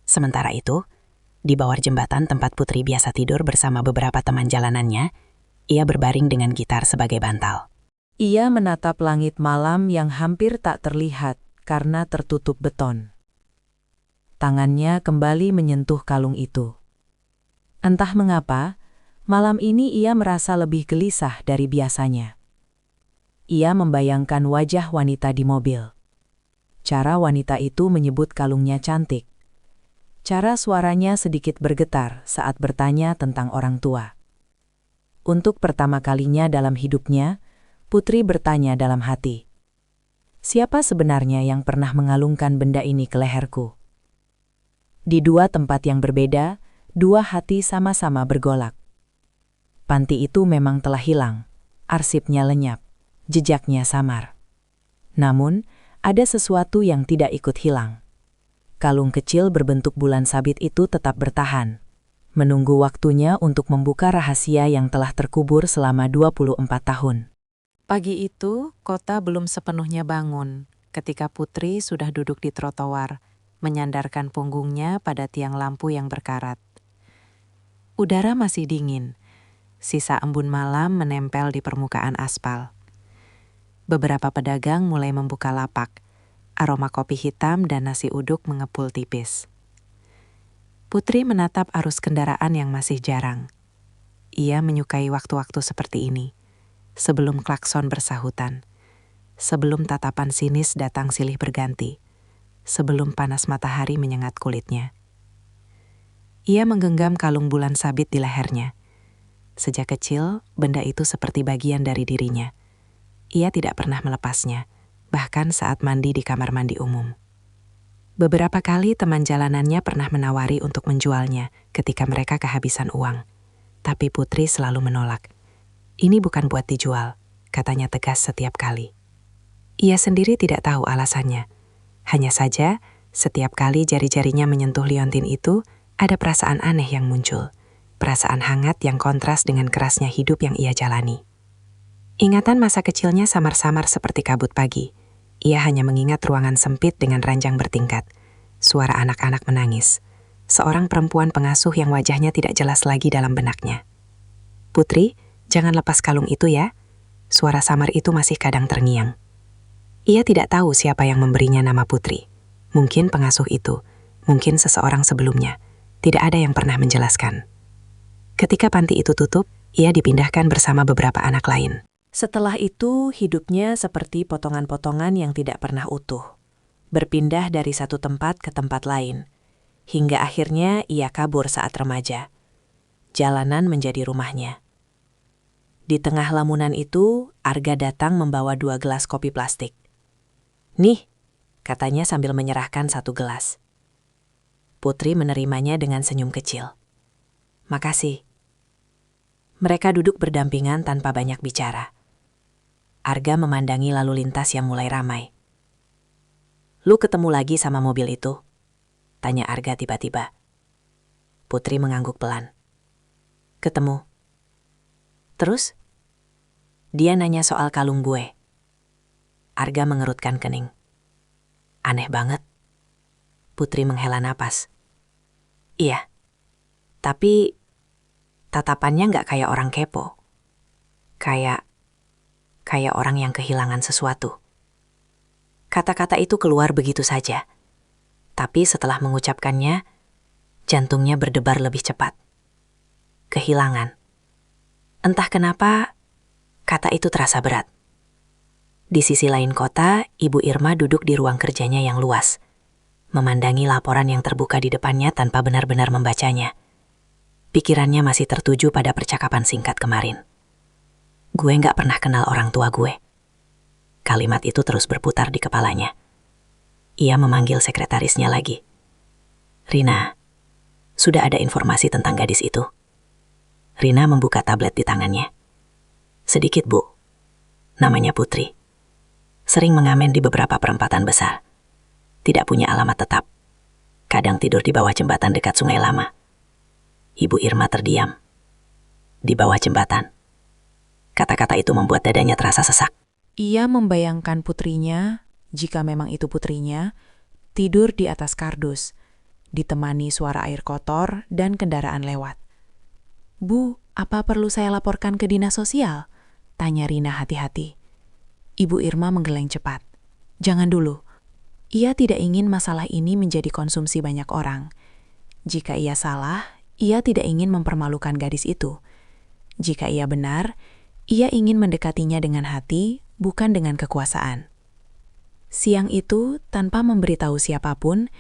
D: Sementara itu, di bawah jembatan tempat Putri biasa tidur bersama beberapa teman jalanannya, ia berbaring dengan gitar sebagai bantal.
C: Ia menatap langit malam yang hampir tak terlihat karena tertutup beton. Tangannya kembali menyentuh kalung itu. Entah mengapa, malam ini ia merasa lebih gelisah dari biasanya. Ia membayangkan wajah wanita di mobil. Cara wanita itu menyebut kalungnya cantik. Cara suaranya sedikit bergetar saat bertanya tentang orang tua. Untuk pertama kalinya dalam hidupnya, Putri bertanya dalam hati, "Siapa sebenarnya yang pernah mengalungkan benda ini ke leherku?" Di dua tempat yang berbeda, dua hati sama-sama bergolak. Panti itu memang telah hilang, arsipnya lenyap, jejaknya samar. Namun, ada sesuatu yang tidak ikut hilang. Kalung kecil berbentuk bulan sabit itu tetap bertahan, menunggu waktunya untuk membuka rahasia yang telah terkubur selama 24 tahun.
B: Pagi itu, kota belum sepenuhnya bangun ketika Putri sudah duduk di trotoar, menyandarkan punggungnya pada tiang lampu yang berkarat. Udara masih dingin, sisa embun malam menempel di permukaan aspal. Beberapa pedagang mulai membuka lapak, aroma kopi hitam dan nasi uduk mengepul tipis. Putri menatap arus kendaraan yang masih jarang. Ia menyukai waktu-waktu seperti ini, sebelum klakson bersahutan, sebelum tatapan sinis datang silih berganti, sebelum panas matahari menyengat kulitnya. Ia menggenggam kalung bulan sabit di lehernya. Sejak kecil, benda itu seperti bagian dari dirinya. Ia tidak pernah melepasnya, bahkan saat mandi di kamar mandi umum. Beberapa kali teman jalanannya pernah menawari untuk menjualnya ketika mereka kehabisan uang. Tapi Putri selalu menolak. Ini bukan buat dijual, katanya tegas setiap kali. Ia sendiri tidak tahu alasannya. Hanya saja, setiap kali jari-jarinya menyentuh liontin itu, ada perasaan aneh yang muncul. Perasaan hangat yang kontras dengan kerasnya hidup yang ia jalani. Ingatan masa kecilnya samar-samar seperti kabut pagi. Ia hanya mengingat ruangan sempit dengan ranjang bertingkat. Suara anak-anak menangis. Seorang perempuan pengasuh yang wajahnya tidak jelas lagi dalam benaknya. "Putri, jangan lepas kalung itu ya." Suara samar itu masih kadang terngiang. Ia tidak tahu siapa yang memberinya nama Putri. Mungkin pengasuh itu, mungkin seseorang sebelumnya. Tidak ada yang pernah menjelaskan. Ketika panti itu tutup, ia dipindahkan bersama beberapa anak lain. Setelah itu, hidupnya seperti potongan-potongan yang tidak pernah utuh. Berpindah dari satu tempat ke tempat lain. Hingga akhirnya ia kabur saat remaja. Jalanan menjadi rumahnya. Di tengah lamunan itu, Arga datang membawa 2 gelas kopi plastik. "Nih," katanya sambil menyerahkan 1 gelas. Putri menerimanya dengan senyum kecil. "Makasih." Mereka duduk berdampingan tanpa banyak bicara. Arga memandangi lalu lintas yang mulai ramai. "Lu ketemu lagi sama mobil itu?" tanya Arga tiba-tiba. Putri mengangguk pelan. "Ketemu." "Terus?" "Dia nanya soal kalung gue." Arga mengerutkan kening. "Aneh banget." Putri menghela napas. "Iya, tapi tatapannya nggak kayak orang kepo. Kayak orang yang kehilangan sesuatu." Kata-kata itu keluar begitu saja. Tapi setelah mengucapkannya, jantungnya berdebar lebih cepat. Kehilangan. Entah kenapa, kata itu terasa berat. Di sisi lain kota, Ibu Irma duduk di ruang kerjanya yang luas, memandangi laporan yang terbuka di depannya tanpa benar-benar membacanya. Pikirannya masih tertuju pada percakapan singkat kemarin. "Gue nggak pernah kenal orang tua gue." Kalimat itu terus berputar di kepalanya. Ia memanggil sekretarisnya lagi. "Rina, sudah ada informasi tentang gadis itu?" Rina membuka tablet di tangannya. "Sedikit, Bu. Namanya Putri. Sering mengamen di beberapa perempatan besar. Tidak punya alamat tetap. Kadang tidur di bawah jembatan dekat Sungai Lama." Ibu Irma terdiam. "Di bawah jembatan." Kata-kata itu membuat dadanya terasa sesak.
C: Ia membayangkan putrinya, jika memang itu putrinya, tidur di atas kardus, ditemani suara air kotor dan kendaraan lewat. "Bu, apa perlu saya laporkan ke dinas sosial?" tanya Rina hati-hati. Ibu Irma menggeleng cepat. "Jangan dulu. Ia tidak ingin masalah ini menjadi konsumsi banyak orang. Jika ia salah, ia tidak ingin mempermalukan gadis itu. Jika ia benar, ia ingin mendekatinya dengan hati, bukan dengan kekuasaan." Siang itu, tanpa memberitahu siapapun,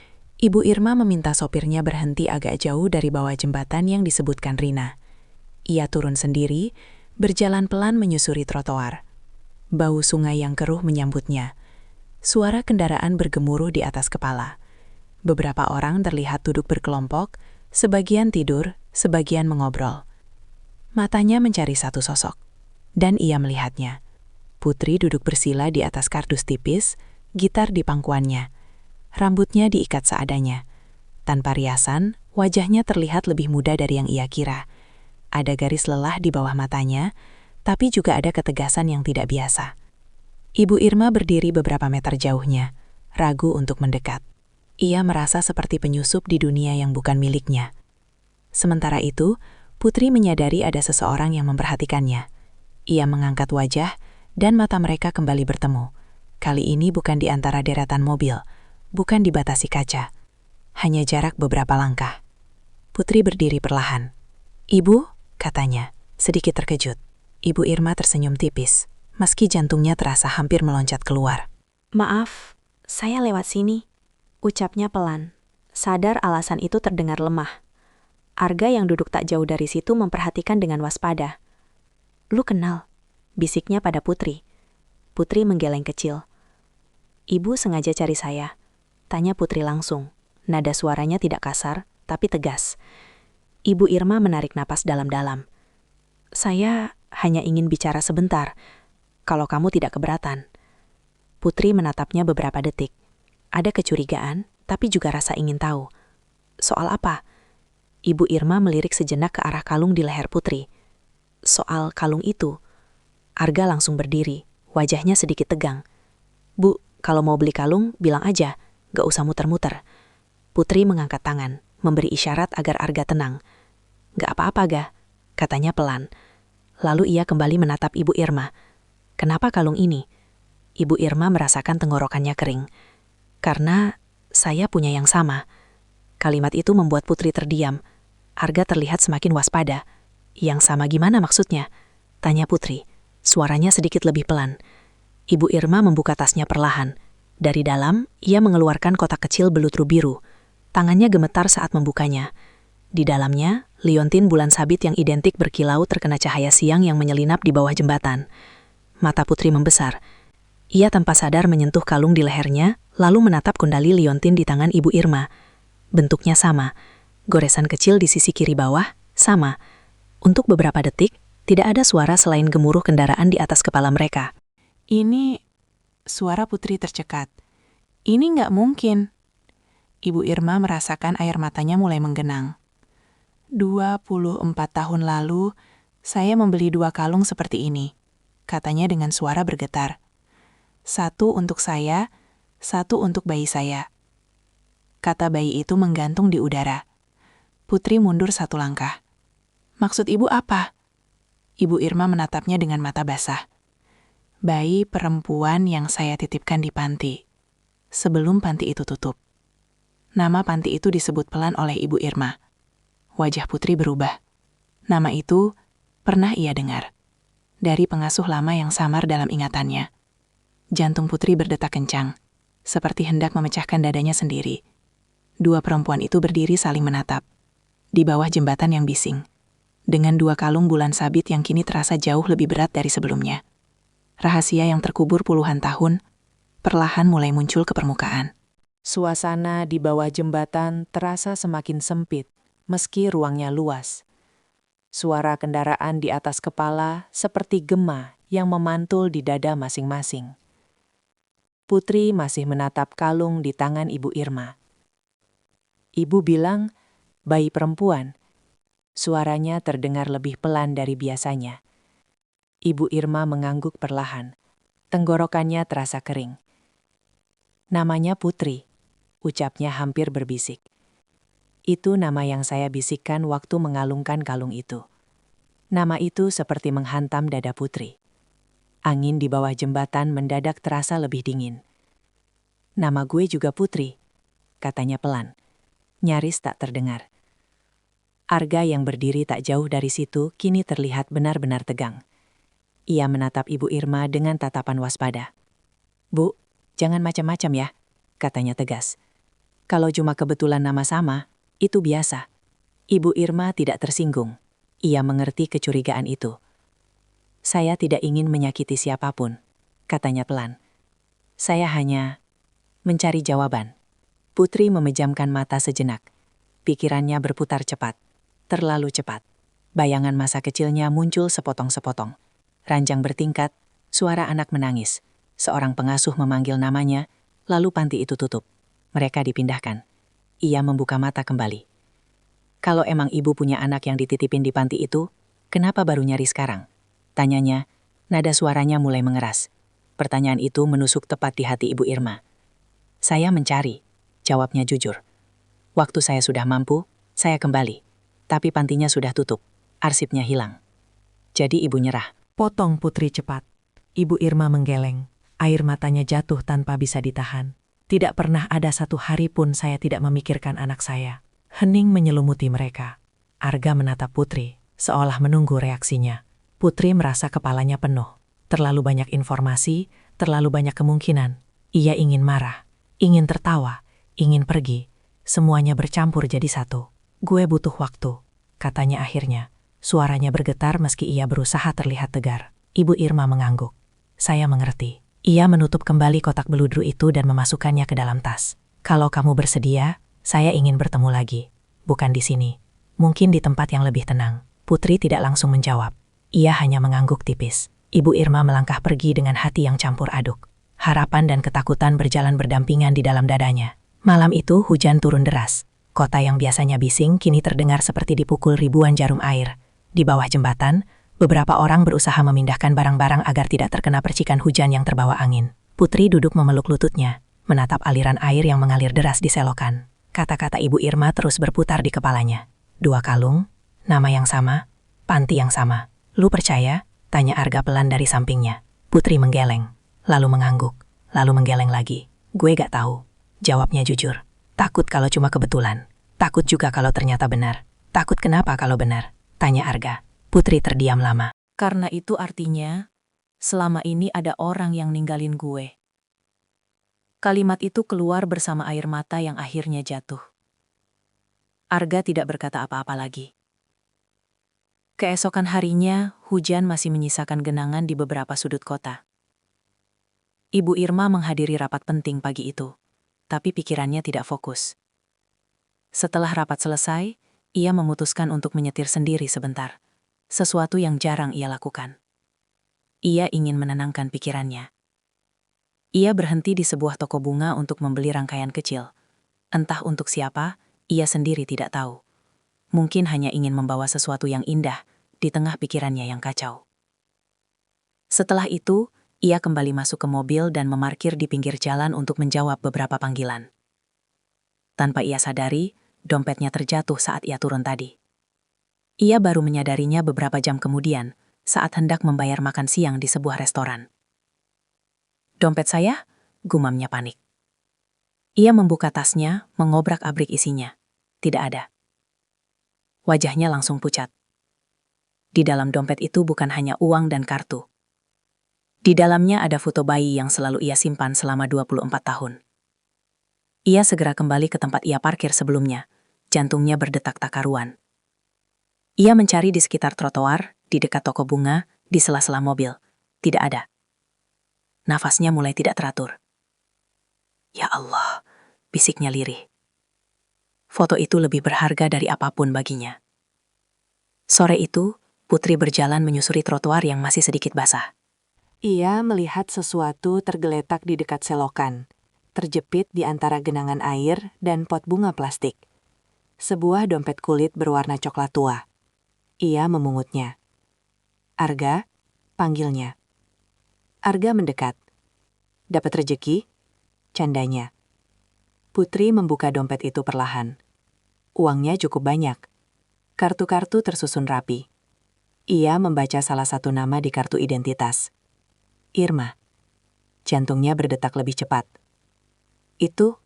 C: Ibu Irma meminta sopirnya berhenti agak jauh dari bawah jembatan yang disebutkan Rina. Ia turun sendiri, berjalan pelan menyusuri trotoar. Bau sungai yang keruh menyambutnya. Suara kendaraan bergemuruh di atas kepala. Beberapa orang terlihat duduk berkelompok, sebagian tidur, sebagian mengobrol. Matanya mencari satu sosok. Dan ia melihatnya. Putri duduk bersila di atas kardus tipis, gitar di pangkuannya. Rambutnya diikat seadanya. Tanpa riasan, wajahnya terlihat lebih muda dari yang ia kira. Ada garis lelah di bawah matanya, tapi juga ada ketegasan yang tidak biasa. Ibu Irma berdiri beberapa meter jauhnya, ragu untuk mendekat.
B: Ia merasa seperti penyusup di dunia yang bukan miliknya. Sementara itu, Putri menyadari ada seseorang yang memperhatikannya. Ia mengangkat wajah, dan mata mereka kembali bertemu. Kali ini bukan di antara deretan mobil, bukan dibatasi kaca. Hanya jarak beberapa langkah. Putri berdiri perlahan. "Ibu," katanya, sedikit terkejut. Ibu Irma tersenyum tipis, meski jantungnya terasa hampir meloncat keluar.
D: Maaf, saya lewat sini. Ucapnya pelan. Sadar alasan itu terdengar lemah. Arga yang duduk tak jauh dari situ memperhatikan dengan waspada. "Lu kenal?" bisiknya pada Putri. Putri menggeleng kecil. "Ibu sengaja cari saya?" tanya Putri langsung. Nada suaranya tidak kasar, tapi tegas. Ibu Irma menarik napas dalam-dalam. "Saya hanya ingin bicara sebentar, kalau kamu tidak keberatan." Putri menatapnya beberapa detik. Ada kecurigaan, tapi juga rasa ingin tahu. "Soal apa?" Ibu Irma melirik sejenak ke arah kalung di leher Putri. "Soal kalung itu." Arga langsung berdiri, wajahnya sedikit tegang. "Bu, kalau mau beli kalung, bilang aja, gak usah muter-muter." Putri mengangkat tangan, memberi isyarat agar Arga tenang. "Gak apa-apa, Ga," katanya pelan. Lalu ia kembali menatap Ibu Irma. "Kenapa kalung ini?" Ibu Irma merasakan tenggorokannya kering. "Karena saya punya yang sama." Kalimat itu membuat Putri terdiam. Arga terlihat semakin waspada. "Yang sama gimana maksudnya?" tanya Putri. Suaranya sedikit lebih pelan. Ibu Irma membuka tasnya perlahan. Dari dalam, ia mengeluarkan kotak kecil belutru biru. Tangannya gemetar saat membukanya. Di dalamnya, liontin bulan sabit yang identik berkilau terkena cahaya siang yang menyelinap di bawah jembatan. Mata Putri membesar. Ia tanpa sadar menyentuh kalung di lehernya, lalu menatap kundali liontin di tangan Ibu Irma. Bentuknya sama. Goresan kecil di sisi kiri bawah, sama. Untuk beberapa detik, tidak ada suara selain gemuruh kendaraan di atas kepala mereka.
C: Ini... Suara Putri tercekat. "Ini nggak mungkin." Ibu Irma merasakan air matanya mulai menggenang. 24 tahun lalu, saya membeli 2 kalung seperti ini, katanya dengan suara bergetar. 1 untuk saya, 1 untuk bayi saya. Kata bayi itu menggantung di udara. Putri mundur 1 langkah. "Maksud ibu apa?" Ibu Irma menatapnya dengan mata basah. "Bayi perempuan yang saya titipkan di panti. Sebelum panti itu tutup." Nama panti itu disebut pelan oleh Ibu Irma. Wajah Putri berubah. Nama itu pernah ia dengar. Dari pengasuh lama yang samar dalam ingatannya. Jantung Putri berdetak kencang, seperti hendak memecahkan dadanya sendiri. 2 perempuan itu berdiri saling menatap, di bawah jembatan yang bising, dengan 2 kalung bulan sabit yang kini terasa jauh lebih berat dari sebelumnya. Rahasia yang terkubur puluhan tahun, perlahan mulai muncul ke permukaan. Suasana di bawah jembatan terasa semakin sempit, meski ruangnya luas. Suara kendaraan di atas kepala seperti gema yang memantul di dada masing-masing. Putri masih menatap kalung di tangan Ibu Irma. Ibu bilang, "Bayi perempuan." Suaranya terdengar lebih pelan dari biasanya. Ibu Irma mengangguk perlahan. Tenggorokannya terasa kering. "Namanya Putri," ucapnya hampir berbisik. "Itu nama yang saya bisikkan waktu mengalungkan kalung itu." Nama itu seperti menghantam dada Putri. Angin di bawah jembatan mendadak terasa lebih dingin. "Nama gue juga Putri," katanya pelan. Nyaris tak terdengar. Arga yang berdiri tak jauh dari situ kini terlihat benar-benar tegang. Ia menatap Ibu Irma dengan tatapan waspada. "Bu, jangan macam-macam ya," katanya tegas. "Kalau cuma kebetulan nama sama, itu biasa." Ibu Irma tidak tersinggung. Ia mengerti kecurigaan itu. "Saya tidak ingin menyakiti siapapun," katanya pelan. "Saya hanya mencari jawaban." Putri memejamkan mata sejenak. Pikirannya berputar cepat. Terlalu cepat. Bayangan masa kecilnya muncul sepotong-sepotong. Ranjang bertingkat, suara anak menangis. Seorang pengasuh memanggil namanya, lalu panti itu tutup. Mereka dipindahkan. Ia membuka mata kembali. "Kalau emang ibu punya anak yang dititipin di panti itu, kenapa baru nyari sekarang?" tanyanya. Nada suaranya mulai mengeras. Pertanyaan itu menusuk tepat di hati Ibu Irma. "Saya mencari."
E: Jawabnya jujur. Waktu saya sudah mampu, saya kembali. Tapi pantinya sudah tutup. Arsipnya hilang. Jadi ibu nyerah.
C: Potong Putri cepat. Ibu Irma menggeleng. Air matanya jatuh tanpa bisa ditahan. Tidak pernah ada satu hari pun saya tidak memikirkan anak saya. Hening menyelumuti mereka. Arga menatap Putri, seolah menunggu reaksinya. Putri merasa kepalanya penuh. Terlalu banyak informasi, terlalu banyak kemungkinan. Ia ingin marah, ingin tertawa, ingin pergi. Semuanya bercampur jadi satu. Gue butuh waktu, katanya akhirnya. Suaranya bergetar meski ia berusaha terlihat tegar. Ibu Irma mengangguk. Saya mengerti. Ia menutup kembali kotak beludru itu dan memasukkannya ke dalam tas. Kalau kamu bersedia, saya ingin bertemu lagi. Bukan di sini. Mungkin di tempat yang lebih tenang. Putri tidak langsung menjawab. Ia hanya mengangguk tipis. Ibu Irma melangkah pergi dengan hati yang campur aduk. Harapan dan ketakutan berjalan berdampingan di dalam dadanya. Malam itu hujan turun deras. Kota yang biasanya bising kini terdengar seperti dipukul ribuan jarum air. Di bawah jembatan, beberapa orang berusaha memindahkan barang-barang agar tidak terkena percikan hujan yang terbawa angin. Putri duduk memeluk lututnya, menatap aliran air yang mengalir deras di selokan. Kata-kata Ibu Irma terus berputar di kepalanya. 2 kalung, nama yang sama, panti yang sama. Lu percaya? Tanya Arga pelan dari sampingnya. Putri menggeleng, lalu mengangguk, lalu menggeleng lagi. Gue gak tahu. Jawabnya jujur. Takut kalau cuma kebetulan. Takut juga kalau ternyata benar. Takut kenapa kalau benar? Tanya Arga. Putri terdiam lama.
B: Karena itu artinya, selama ini ada orang yang ninggalin gue. Kalimat itu keluar bersama air mata yang akhirnya jatuh. Arga tidak berkata apa-apa lagi. Keesokan harinya, hujan masih menyisakan genangan di beberapa sudut kota. Ibu Irma menghadiri rapat penting pagi itu, tapi pikirannya tidak fokus. Setelah rapat selesai, ia memutuskan untuk menyetir sendiri sebentar, sesuatu yang jarang ia lakukan. Ia ingin menenangkan pikirannya. Ia berhenti di sebuah toko bunga untuk membeli rangkaian kecil. Entah untuk siapa, ia sendiri tidak tahu. Mungkin hanya ingin membawa sesuatu yang indah di tengah pikirannya yang kacau. Setelah itu, ia kembali masuk ke mobil dan memarkir di pinggir jalan untuk menjawab beberapa panggilan. Tanpa ia sadari, dompetnya terjatuh saat ia turun tadi. Ia baru menyadarinya beberapa jam kemudian saat hendak membayar makan siang di sebuah restoran. Dompet saya? Gumamnya panik. Ia membuka tasnya, mengobrak-abrik isinya. Tidak ada. Wajahnya langsung pucat. Di dalam dompet itu bukan hanya uang dan kartu. Di dalamnya ada foto bayi yang selalu ia simpan selama 24 tahun. Ia segera kembali ke tempat ia parkir sebelumnya. Jantungnya berdetak tak karuan. Ia mencari di sekitar trotoar, di dekat toko bunga, di sela-sela mobil. Tidak ada. Nafasnya mulai tidak teratur. Ya Allah, bisiknya lirih. Foto itu lebih berharga dari apapun baginya. Sore itu, Putri berjalan menyusuri trotoar yang masih sedikit basah.
D: Ia melihat sesuatu tergeletak di dekat selokan, terjepit di antara genangan air dan pot bunga plastik. Sebuah dompet kulit berwarna coklat tua. Ia memungutnya. Arga, panggilnya. Arga mendekat. Dapat rejeki? Candanya. Putri membuka dompet itu perlahan. Uangnya cukup banyak. Kartu-kartu tersusun rapi. Ia membaca salah satu nama di kartu identitas. Irma. Jantungnya berdetak lebih cepat. Itu,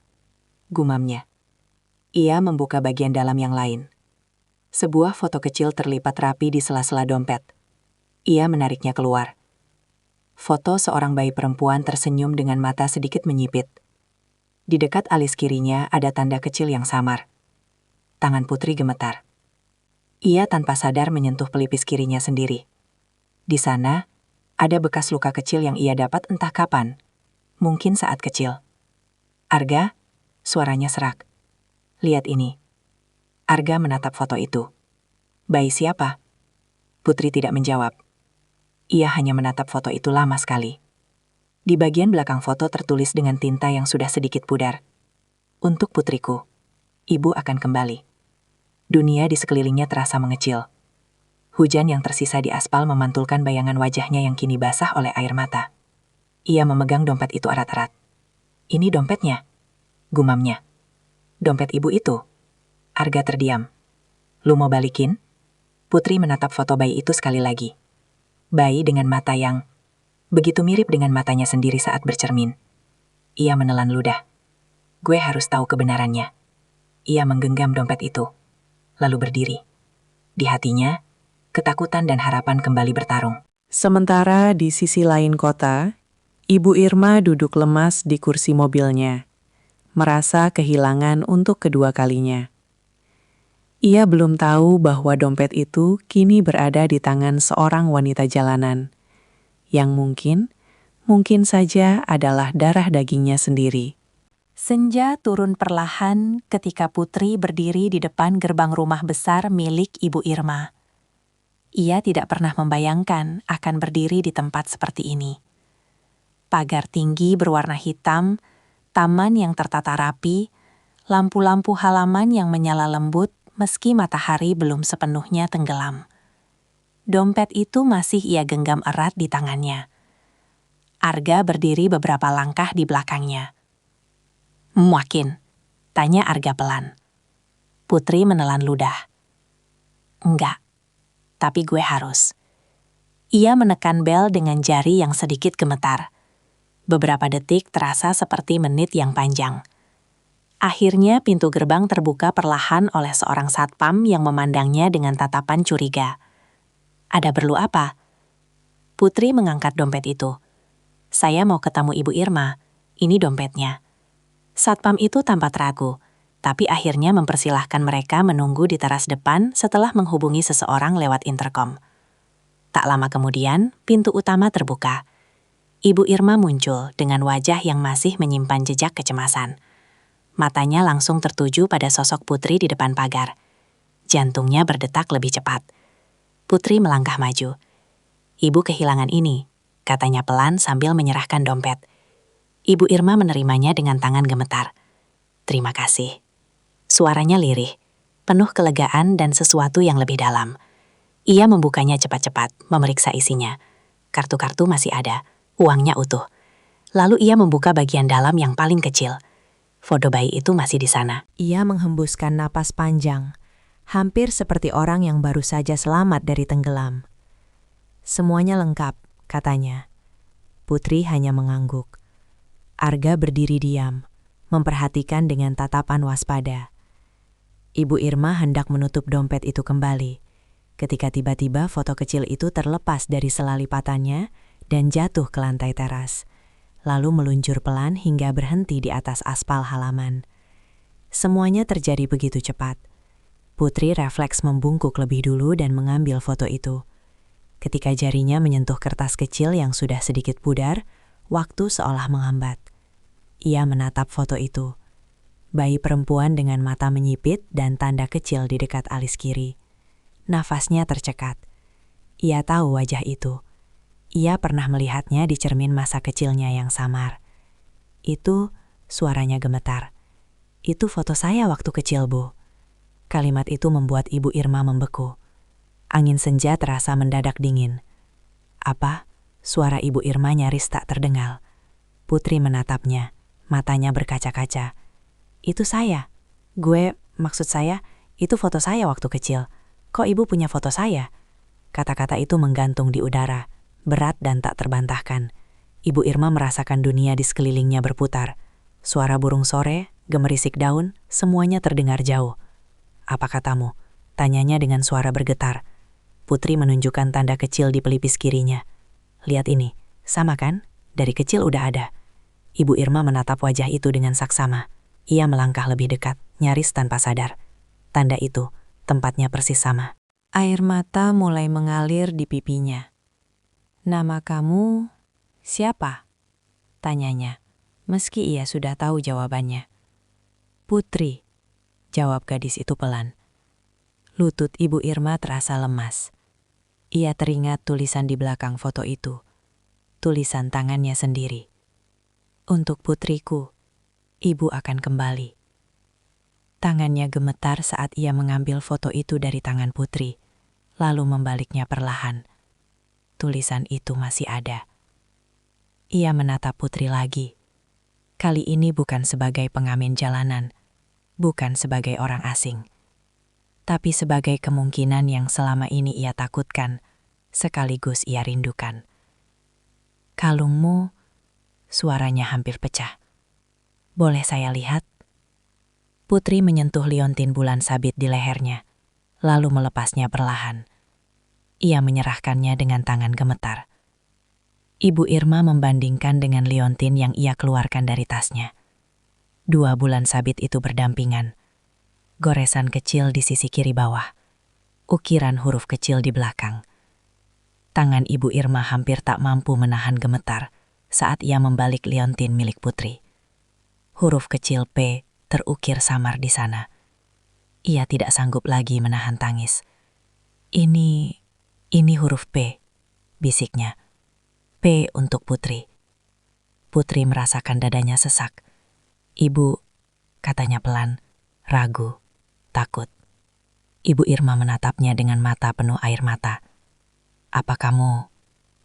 D: gumamnya. Ia membuka bagian dalam yang lain. Sebuah foto kecil terlipat rapi di sela-sela dompet. Ia menariknya keluar. Foto seorang bayi perempuan tersenyum dengan mata sedikit menyipit. Di dekat alis kirinya ada tanda kecil yang samar. Tangan Putri gemetar. Ia tanpa sadar menyentuh pelipis kirinya sendiri. Di sana, ada bekas luka kecil yang ia dapat entah kapan. Mungkin saat kecil. Arga, suaranya serak. Lihat ini. Arga menatap foto itu. Bayi siapa? Putri tidak menjawab. Ia hanya menatap foto itu lama sekali. Di bagian belakang foto tertulis dengan tinta yang sudah sedikit pudar. Untuk putriku, ibu akan kembali. Dunia di sekelilingnya terasa mengecil. Hujan yang tersisa di aspal memantulkan bayangan wajahnya yang kini basah oleh air mata. Ia memegang dompet itu erat-erat. Ini dompetnya, gumamnya.
E: Dompet ibu itu. Arga terdiam. Lu mau balikin? Putri menatap foto bayi itu sekali lagi. Bayi dengan mata yang begitu mirip dengan matanya sendiri saat bercermin. Ia menelan ludah. Gue harus tahu kebenarannya. Ia menggenggam dompet itu, lalu berdiri. Di hatinya, ketakutan dan harapan kembali bertarung.
C: Sementara di sisi lain kota, Ibu Irma duduk lemas di kursi mobilnya, merasa kehilangan untuk kedua kalinya. Ia belum tahu bahwa dompet itu kini berada di tangan seorang wanita jalanan, yang mungkin saja adalah darah dagingnya sendiri.
D: Senja turun perlahan ketika Putri berdiri di depan gerbang rumah besar milik Ibu Irma. Ia tidak pernah membayangkan akan berdiri di tempat seperti ini. Pagar tinggi berwarna hitam, taman yang tertata rapi, lampu-lampu halaman yang menyala lembut meski matahari belum sepenuhnya tenggelam. Dompet itu masih ia genggam erat di tangannya. Arga berdiri beberapa langkah di belakangnya. "Muakin?" tanya Arga pelan. Putri menelan ludah. "Enggak, tapi gue harus." Ia menekan bel dengan jari yang sedikit gemetar. Beberapa detik terasa seperti menit yang panjang. Akhirnya pintu gerbang terbuka perlahan oleh seorang satpam yang memandangnya dengan tatapan curiga. "Ada perlu apa?" Putri mengangkat dompet itu. "Saya mau ketemu Ibu Irma. Ini dompetnya." Satpam itu tampak ragu, tapi akhirnya mempersilahkan mereka menunggu di teras depan setelah menghubungi seseorang lewat interkom. Tak lama kemudian, pintu utama terbuka. Ibu Irma muncul dengan wajah yang masih menyimpan jejak kecemasan. Matanya langsung tertuju pada sosok Putri di depan pagar. Jantungnya berdetak lebih cepat. Putri melangkah maju. "Ibu kehilangan ini," katanya pelan sambil menyerahkan dompet. Ibu Irma menerimanya dengan tangan gemetar. "Terima kasih." Suaranya lirih, penuh kelegaan dan sesuatu yang lebih dalam. Ia membukanya cepat-cepat, memeriksa isinya. Kartu-kartu masih ada, uangnya utuh. Lalu ia membuka bagian dalam yang paling kecil. Foto bayi itu masih di sana. Ia menghembuskan napas panjang, hampir seperti orang yang baru saja selamat dari tenggelam. "Semuanya lengkap," katanya. Putri hanya mengangguk. Arga berdiri diam, memperhatikan dengan tatapan waspada. Ibu Irma hendak menutup dompet itu kembali, ketika tiba-tiba foto kecil itu terlepas dari selalipatannya dan jatuh ke lantai teras, lalu meluncur pelan hingga berhenti di atas aspal halaman. Semuanya terjadi begitu cepat. Putri refleks membungkuk lebih dulu dan mengambil foto itu. Ketika jarinya menyentuh kertas kecil yang sudah sedikit pudar, waktu seolah menghambat. Ia menatap foto itu. Bayi perempuan dengan mata menyipit dan tanda kecil di dekat alis kiri. Nafasnya tercekat. Ia tahu wajah itu. Ia pernah melihatnya di cermin masa kecilnya yang samar. "Itu," suaranya gemetar. "Itu foto saya waktu kecil, Bu." Kalimat itu membuat Ibu Irma membeku. Angin senja terasa mendadak dingin. "Apa?" Suara Ibu Irma nyaris tak terdengar. Putri menatapnya. Matanya berkaca-kaca. "Itu saya. Maksud saya, itu foto saya waktu kecil. Kok Ibu punya foto saya?" Kata-kata itu menggantung di udara, berat dan tak terbantahkan. Ibu Irma merasakan dunia di sekelilingnya berputar. Suara burung sore, gemerisik daun, semuanya terdengar jauh. "Apa katamu?" tanyanya dengan suara bergetar. Putri menunjukkan tanda kecil di pelipis kirinya. "Lihat ini, sama kan? Dari kecil udah ada." Ibu Irma menatap wajah itu dengan saksama. Ia melangkah lebih dekat, nyaris tanpa sadar. Tanda itu, tempatnya persis sama. Air mata mulai mengalir di pipinya. "Nama kamu siapa?" tanyanya, meski ia sudah tahu jawabannya. "Putri," jawab gadis itu pelan. Lutut Ibu Irma terasa lemas. Ia teringat tulisan di belakang foto itu. Tulisan tangannya sendiri. "Untuk putriku, Ibu akan kembali." Tangannya gemetar saat ia mengambil foto itu dari tangan Putri, lalu membaliknya perlahan. Tulisan itu masih ada. Ia menatap Putri lagi. Kali ini bukan sebagai pengamen jalanan, bukan sebagai orang asing, tapi sebagai kemungkinan yang selama ini ia takutkan, sekaligus ia rindukan. Kalungmu, suaranya hampir pecah. Boleh saya lihat? Putri menyentuh liontin bulan sabit di lehernya, lalu melepasnya perlahan. Ia menyerahkannya dengan tangan gemetar. Ibu Irma membandingkan dengan liontin yang ia keluarkan dari tasnya. 2 bulan sabit itu berdampingan. Goresan kecil di sisi kiri bawah. Ukiran huruf kecil di belakang. Tangan Ibu Irma hampir tak mampu menahan gemetar saat ia membalik liontin milik Putri. Huruf kecil P terukir samar di sana. Ia tidak sanggup lagi menahan tangis. Ini huruf P, bisiknya. P untuk Putri. Putri merasakan dadanya sesak. Ibu, katanya pelan, ragu, takut. Ibu Irma menatapnya dengan mata penuh air mata. Apa kamu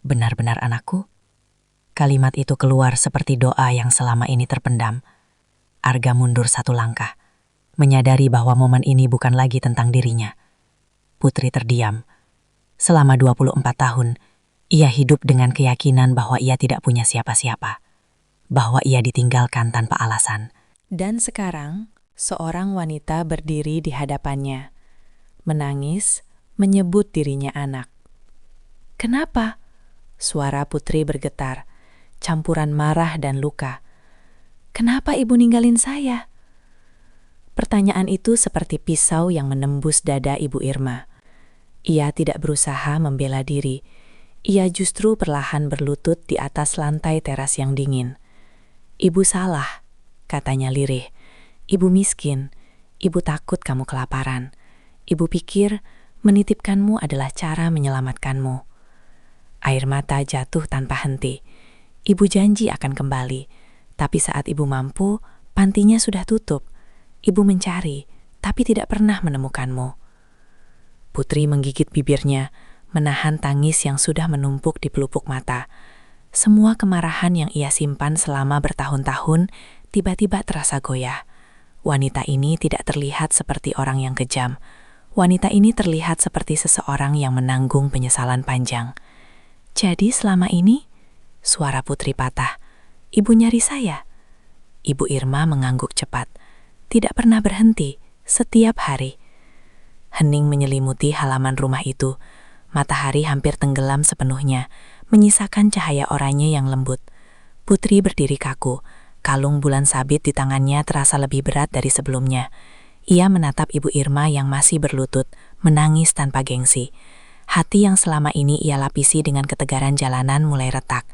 D: benar-benar anakku? Kalimat itu keluar seperti doa yang selama ini terpendam. Arga mundur 1 langkah, menyadari bahwa momen ini bukan lagi tentang dirinya. Putri terdiam. Selama 24 tahun, ia hidup dengan keyakinan bahwa ia tidak punya siapa-siapa, bahwa ia ditinggalkan tanpa alasan.
B: Dan sekarang, seorang wanita berdiri di hadapannya, menangis, menyebut dirinya anak. Kenapa? Suara Putri bergetar, campuran marah dan luka. Kenapa ibu ninggalin saya? Pertanyaan itu seperti pisau yang menembus dada Ibu Irma. Ia tidak berusaha membela diri. Ia justru perlahan berlutut di atas lantai teras yang dingin. Ibu salah, katanya lirih. Ibu miskin. Ibu takut kamu kelaparan. Ibu pikir menitipkanmu adalah cara menyelamatkanmu. Air mata jatuh tanpa henti. Ibu janji akan kembali. Tapi saat ibu mampu, pantinya sudah tutup. Ibu mencari, tapi tidak pernah menemukanmu. Putri menggigit bibirnya, menahan tangis yang sudah menumpuk di pelupuk mata. Semua kemarahan yang ia simpan selama bertahun-tahun tiba-tiba terasa goyah. Wanita ini tidak terlihat seperti orang yang kejam. Wanita ini terlihat seperti seseorang yang menanggung penyesalan panjang. Jadi selama ini, suara Putri patah. Ibu nyari saya. Ibu Irma mengangguk cepat. Tidak pernah berhenti, setiap hari. Hening menyelimuti halaman rumah itu. Matahari hampir tenggelam sepenuhnya, menyisakan cahaya oranye yang lembut. Putri berdiri kaku, kalung bulan sabit di tangannya terasa lebih berat dari sebelumnya. Ia menatap Ibu Irma yang masih berlutut, menangis tanpa gengsi. Hati yang selama ini ia lapisi dengan ketegaran jalanan mulai retak.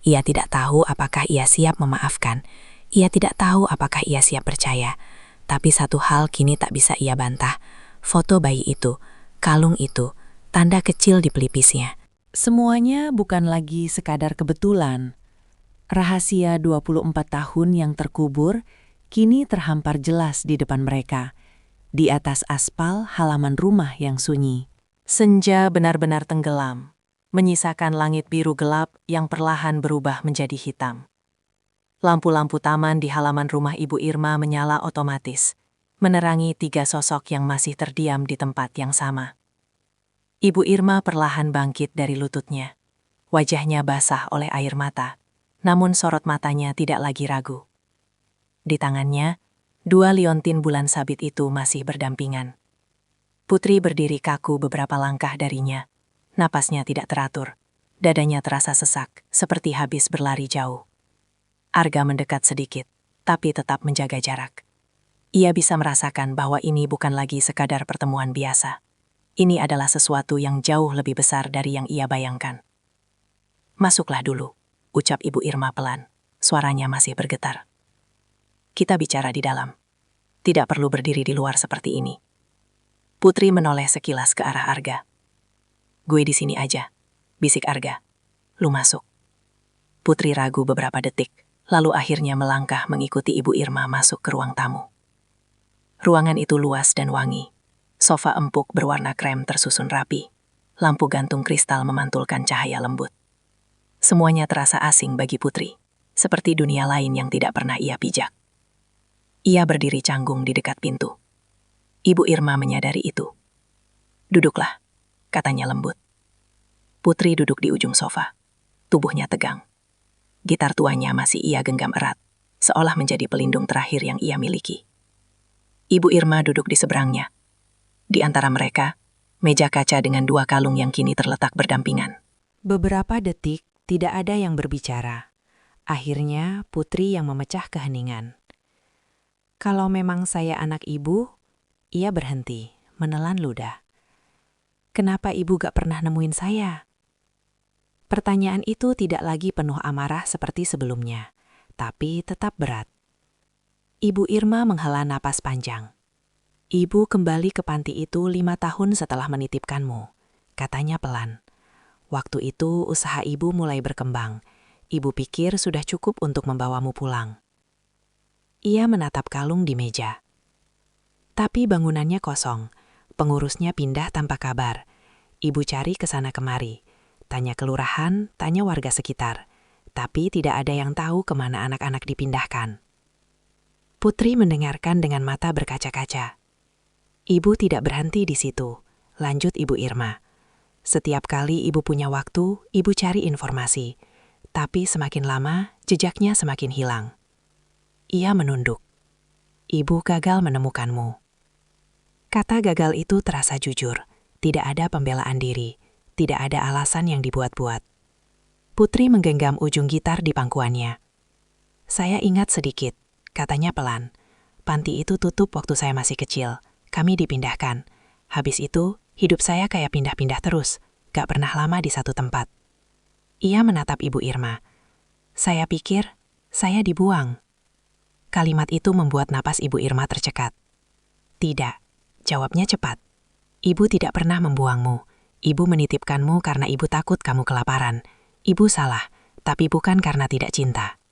B: Ia tidak tahu apakah ia siap memaafkan. Ia tidak tahu apakah ia siap percaya. Tapi satu hal kini tak bisa ia bantah. Foto bayi itu, kalung itu, tanda kecil di pelipisnya. Semuanya bukan lagi sekadar kebetulan. Rahasia 24 tahun yang terkubur kini terhampar jelas di depan mereka, di atas aspal halaman rumah yang sunyi.
C: Senja benar-benar tenggelam, menyisakan langit biru gelap yang perlahan berubah menjadi hitam. Lampu-lampu taman di halaman rumah Ibu Irma menyala otomatis, menerangi 3 sosok yang masih terdiam di tempat yang sama. Ibu Irma perlahan bangkit dari lututnya. Wajahnya basah oleh air mata, namun sorot matanya tidak lagi ragu. Di tangannya, 2 liontin bulan sabit itu masih berdampingan. Putri berdiri kaku beberapa langkah darinya. Napasnya tidak teratur. Dadanya terasa sesak, seperti habis berlari jauh. Arga mendekat sedikit, tapi tetap menjaga jarak. Ia bisa merasakan bahwa ini bukan lagi sekadar pertemuan biasa. Ini adalah sesuatu yang jauh lebih besar dari yang ia bayangkan. "Masuklah dulu," ucap Ibu Irma pelan. Suaranya masih bergetar. "Kita bicara di dalam. Tidak perlu berdiri di luar seperti ini." Putri menoleh sekilas ke arah Arga. "Gue di sini aja," bisik Arga. "Lu masuk." Putri ragu beberapa detik, lalu akhirnya melangkah mengikuti Ibu Irma masuk ke ruang tamu. Ruangan itu luas dan wangi. Sofa empuk berwarna krem tersusun rapi. Lampu gantung kristal memantulkan cahaya lembut. Semuanya terasa asing bagi Putri, seperti dunia lain yang tidak pernah ia pijak.
E: Ia berdiri canggung di dekat pintu. Ibu Irma menyadari itu. "Duduklah," katanya lembut. Putri duduk di ujung sofa. Tubuhnya tegang. Gitar tuanya masih ia genggam erat, seolah menjadi pelindung terakhir yang ia miliki. Ibu Irma duduk di seberangnya. Di antara mereka, meja kaca dengan 2 kalung yang kini terletak berdampingan.
B: Beberapa detik tidak ada yang berbicara. Akhirnya Putri yang memecah keheningan. Kalau memang saya anak ibu, ia berhenti, menelan ludah. Kenapa ibu gak pernah nemuin saya? Pertanyaan itu tidak lagi penuh amarah seperti sebelumnya, tapi tetap berat. Ibu Irma menghela napas panjang. Ibu kembali ke panti itu 5 tahun setelah menitipkanmu, katanya pelan. Waktu itu usaha ibu mulai berkembang. Ibu pikir sudah cukup untuk membawamu pulang. Ia menatap kalung di meja. Tapi bangunannya kosong. Pengurusnya pindah tanpa kabar. Ibu cari ke sana kemari. Tanya kelurahan, tanya warga sekitar. Tapi tidak ada yang tahu kemana anak-anak dipindahkan. Putri mendengarkan dengan mata berkaca-kaca. Ibu tidak berhenti di situ. Lanjut Ibu Irma. Setiap kali ibu punya waktu, ibu cari informasi. Tapi semakin lama, jejaknya semakin hilang. Ia menunduk. Ibu gagal menemukanmu. Kata gagal itu terasa jujur. Tidak ada pembelaan diri. Tidak ada alasan yang dibuat-buat. Putri menggenggam ujung gitar di pangkuannya. Saya ingat sedikit, katanya pelan. Panti itu tutup waktu saya masih kecil. Kami dipindahkan. Habis itu, hidup saya kayak pindah-pindah terus. Gak pernah lama di satu tempat. Ia menatap Ibu Irma. Saya pikir, saya dibuang. Kalimat itu membuat napas Ibu Irma tercekat. Tidak, jawabnya cepat. Ibu tidak pernah membuangmu. Ibu menitipkanmu karena ibu takut kamu kelaparan. Ibu salah, tapi bukan karena tidak cinta.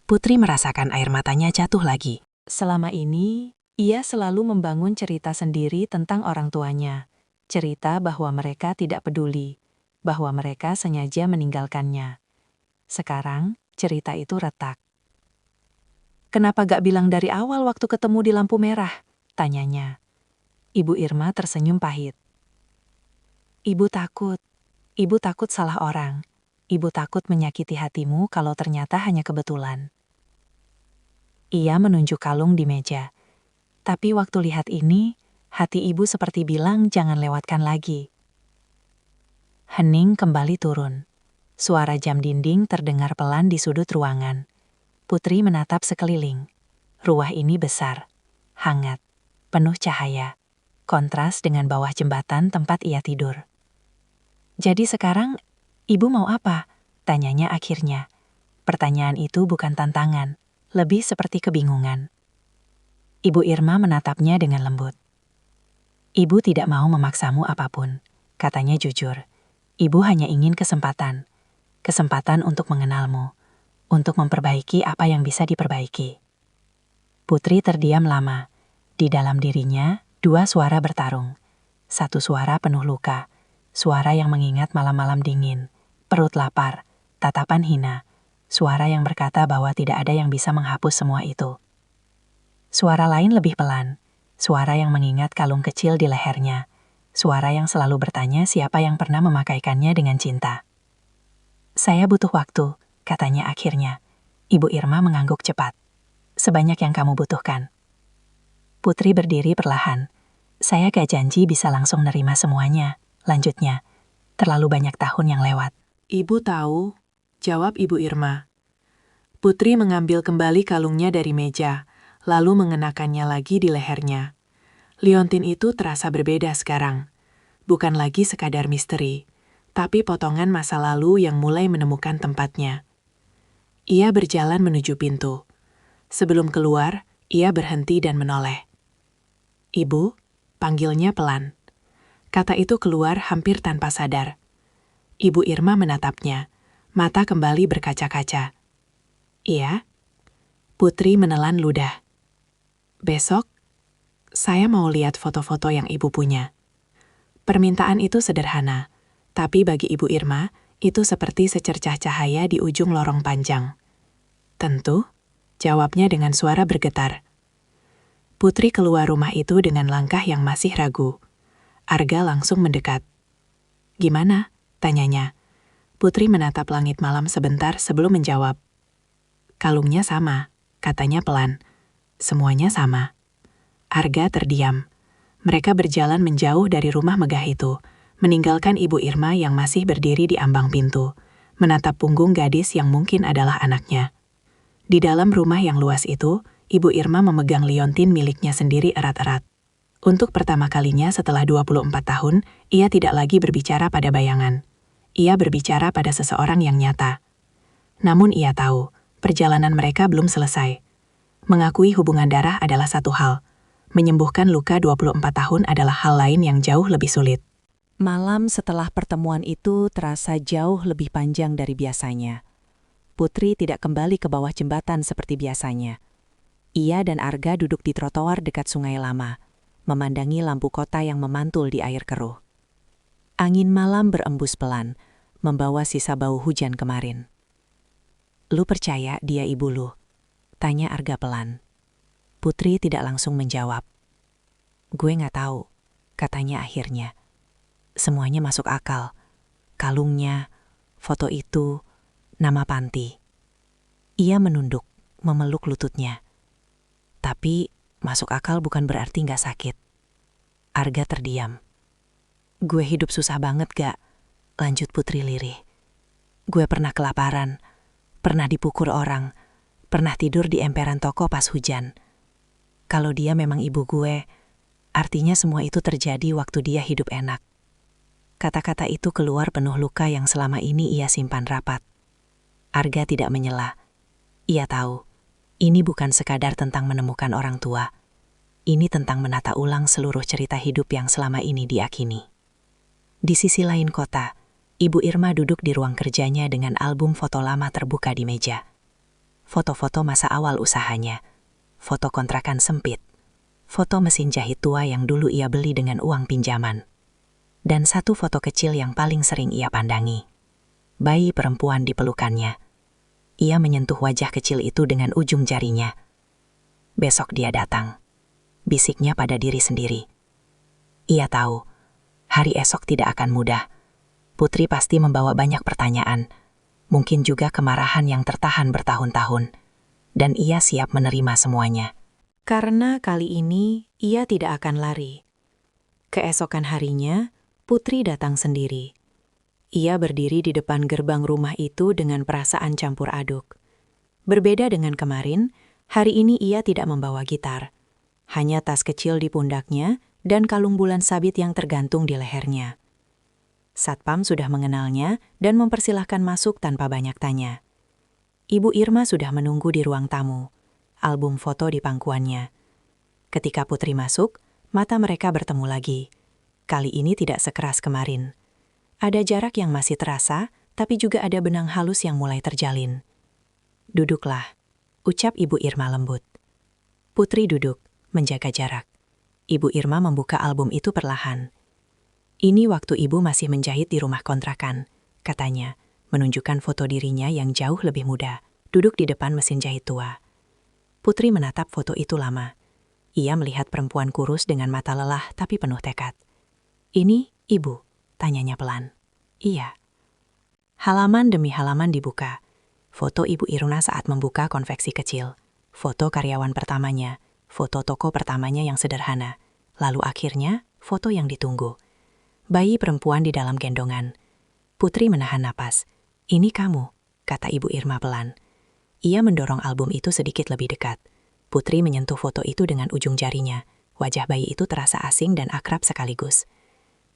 B: Putri merasakan air matanya jatuh lagi. Selama ini, ia selalu membangun cerita sendiri tentang orang tuanya. Cerita bahwa mereka tidak peduli, bahwa mereka sengaja meninggalkannya. Sekarang, cerita itu retak. Kenapa gak bilang dari awal waktu ketemu di lampu merah? Tanyanya. Ibu Irma tersenyum pahit. Ibu takut salah orang. Ibu takut menyakiti hatimu kalau ternyata hanya kebetulan. Ia menunjuk kalung di meja. Tapi waktu lihat ini, hati ibu seperti bilang jangan lewatkan lagi. Hening kembali turun. Suara jam dinding terdengar pelan di sudut ruangan. Putri menatap sekeliling. Ruah ini besar, hangat, penuh cahaya. Kontras dengan bawah jembatan tempat ia tidur. Jadi sekarang, ibu mau apa? Tanyanya akhirnya. Pertanyaan itu bukan tantangan, lebih seperti kebingungan. Ibu Irma menatapnya dengan lembut. Ibu tidak mau memaksamu apapun, katanya jujur. Ibu hanya ingin kesempatan. Kesempatan untuk mengenalmu, untuk memperbaiki apa yang bisa diperbaiki. Putri terdiam lama. Di dalam dirinya, 2 suara bertarung. Satu suara penuh luka, suara yang mengingat malam-malam dingin, perut lapar, tatapan hina, suara yang berkata bahwa tidak ada yang bisa menghapus semua itu. Suara lain lebih pelan, suara yang mengingat kalung kecil di lehernya, suara yang selalu bertanya siapa yang pernah memakaikannya dengan cinta. Saya butuh waktu, katanya akhirnya. Ibu Irma mengangguk cepat. Sebanyak yang kamu butuhkan. Putri berdiri perlahan. Saya gak janji bisa langsung nerima semuanya, lanjutnya. Terlalu banyak tahun yang lewat. Ibu tahu, jawab Ibu Irma. Putri mengambil kembali kalungnya dari meja, lalu mengenakannya lagi di lehernya. Liontin itu terasa berbeda sekarang. Bukan lagi sekadar misteri, tapi potongan masa lalu yang mulai menemukan tempatnya. Ia berjalan menuju pintu. Sebelum keluar, ia berhenti dan menoleh. Ibu, panggilnya pelan. Kata itu keluar hampir tanpa sadar. Ibu Irma menatapnya, mata kembali berkaca-kaca. Iya? Putri menelan ludah. Besok, saya mau lihat foto-foto yang ibu punya. Permintaan itu sederhana, tapi bagi Ibu Irma, itu seperti secercah cahaya di ujung lorong panjang. Tentu, jawabnya dengan suara bergetar. Putri keluar rumah itu dengan langkah yang masih ragu. Arga langsung mendekat. "Gimana?" tanyanya. Putri menatap langit malam sebentar sebelum menjawab. "Kalungnya sama," katanya pelan. "Semuanya sama." Arga terdiam. Mereka berjalan menjauh dari rumah megah itu, meninggalkan Ibu Irma yang masih berdiri di ambang pintu, menatap punggung gadis yang mungkin adalah anaknya. Di dalam rumah yang luas itu, Ibu Irma memegang liontin miliknya sendiri erat-erat. Untuk pertama kalinya setelah 24 tahun, ia tidak lagi berbicara pada bayangan. Ia berbicara pada seseorang yang nyata. Namun ia tahu, perjalanan mereka belum selesai. Mengakui hubungan darah adalah satu hal. Menyembuhkan luka 24 tahun adalah hal lain yang jauh lebih sulit.
D: Malam setelah pertemuan itu terasa jauh lebih panjang dari biasanya. Putri tidak kembali ke bawah jembatan seperti biasanya. Ia dan Arga duduk di trotoar dekat Sungai Lama, memandangi lampu kota yang memantul di air keruh. Angin malam berembus pelan, membawa sisa bau hujan kemarin. "Lu percaya dia ibu lu?" tanya Arga pelan. Putri tidak langsung menjawab. "Gue nggak tahu," katanya akhirnya. "Semuanya masuk akal. Kalungnya, foto itu, nama panti." Ia menunduk, memeluk lututnya. "Tapi masuk akal bukan berarti nggak sakit." Arga terdiam. "Gue hidup susah banget gak?" lanjut Putri lirih. "Gue pernah kelaparan, pernah dipukul orang, pernah tidur di emperan toko pas hujan. Kalau dia memang ibu gue, artinya semua itu terjadi waktu dia hidup enak." Kata-kata itu keluar penuh luka yang selama ini ia simpan rapat. Arga tidak menyela. Ia tahu, ini bukan sekadar tentang menemukan orang tua. Ini tentang menata ulang seluruh cerita hidup yang selama ini diakini. Di sisi lain kota, Ibu Irma duduk di ruang kerjanya dengan album foto lama terbuka di meja. Foto-foto masa awal usahanya, foto kontrakan sempit, foto mesin jahit tua yang dulu ia beli dengan uang pinjaman. Dan satu foto kecil yang paling sering ia pandangi. Bayi perempuan di pelukannya. Ia menyentuh wajah kecil itu dengan ujung jarinya. "Besok dia datang," bisiknya pada diri sendiri. Ia tahu, hari esok tidak akan mudah. Putri pasti membawa banyak pertanyaan, mungkin juga kemarahan yang tertahan bertahun-tahun. Dan ia siap menerima semuanya. Karena kali ini ia tidak akan lari. Keesokan harinya, Putri datang sendiri. Ia berdiri di depan gerbang rumah itu dengan perasaan campur aduk. Berbeda dengan kemarin, hari ini ia tidak membawa gitar. Hanya tas kecil di pundaknya dan kalung bulan sabit yang tergantung di lehernya. Satpam sudah mengenalnya dan mempersilahkan masuk tanpa banyak tanya. Ibu Irma sudah menunggu di ruang tamu, album foto di pangkuannya. Ketika Putri masuk, mata mereka bertemu lagi. Kali ini tidak sekeras kemarin. Ada jarak yang masih terasa, tapi juga ada benang halus yang mulai terjalin. "Duduklah," ucap Ibu Irma lembut. Putri duduk, menjaga jarak. Ibu Irma membuka album itu perlahan. "Ini waktu ibu masih menjahit di rumah kontrakan," katanya, menunjukkan foto dirinya yang jauh lebih muda, duduk di depan mesin jahit tua. Putri menatap foto itu lama. Ia melihat perempuan kurus dengan mata lelah tapi penuh tekad. "Ini, ibu?" tanyanya pelan. "Iya." Halaman demi halaman dibuka. Foto Ibu Irma saat membuka konveksi kecil. Foto karyawan pertamanya. Foto toko pertamanya yang sederhana. Lalu akhirnya, foto yang ditunggu. Bayi perempuan di dalam gendongan. Putri menahan napas. "Ini kamu," kata Ibu Irma pelan. Ia mendorong album itu sedikit lebih dekat. Putri menyentuh foto itu dengan ujung jarinya. Wajah bayi itu terasa asing dan akrab sekaligus.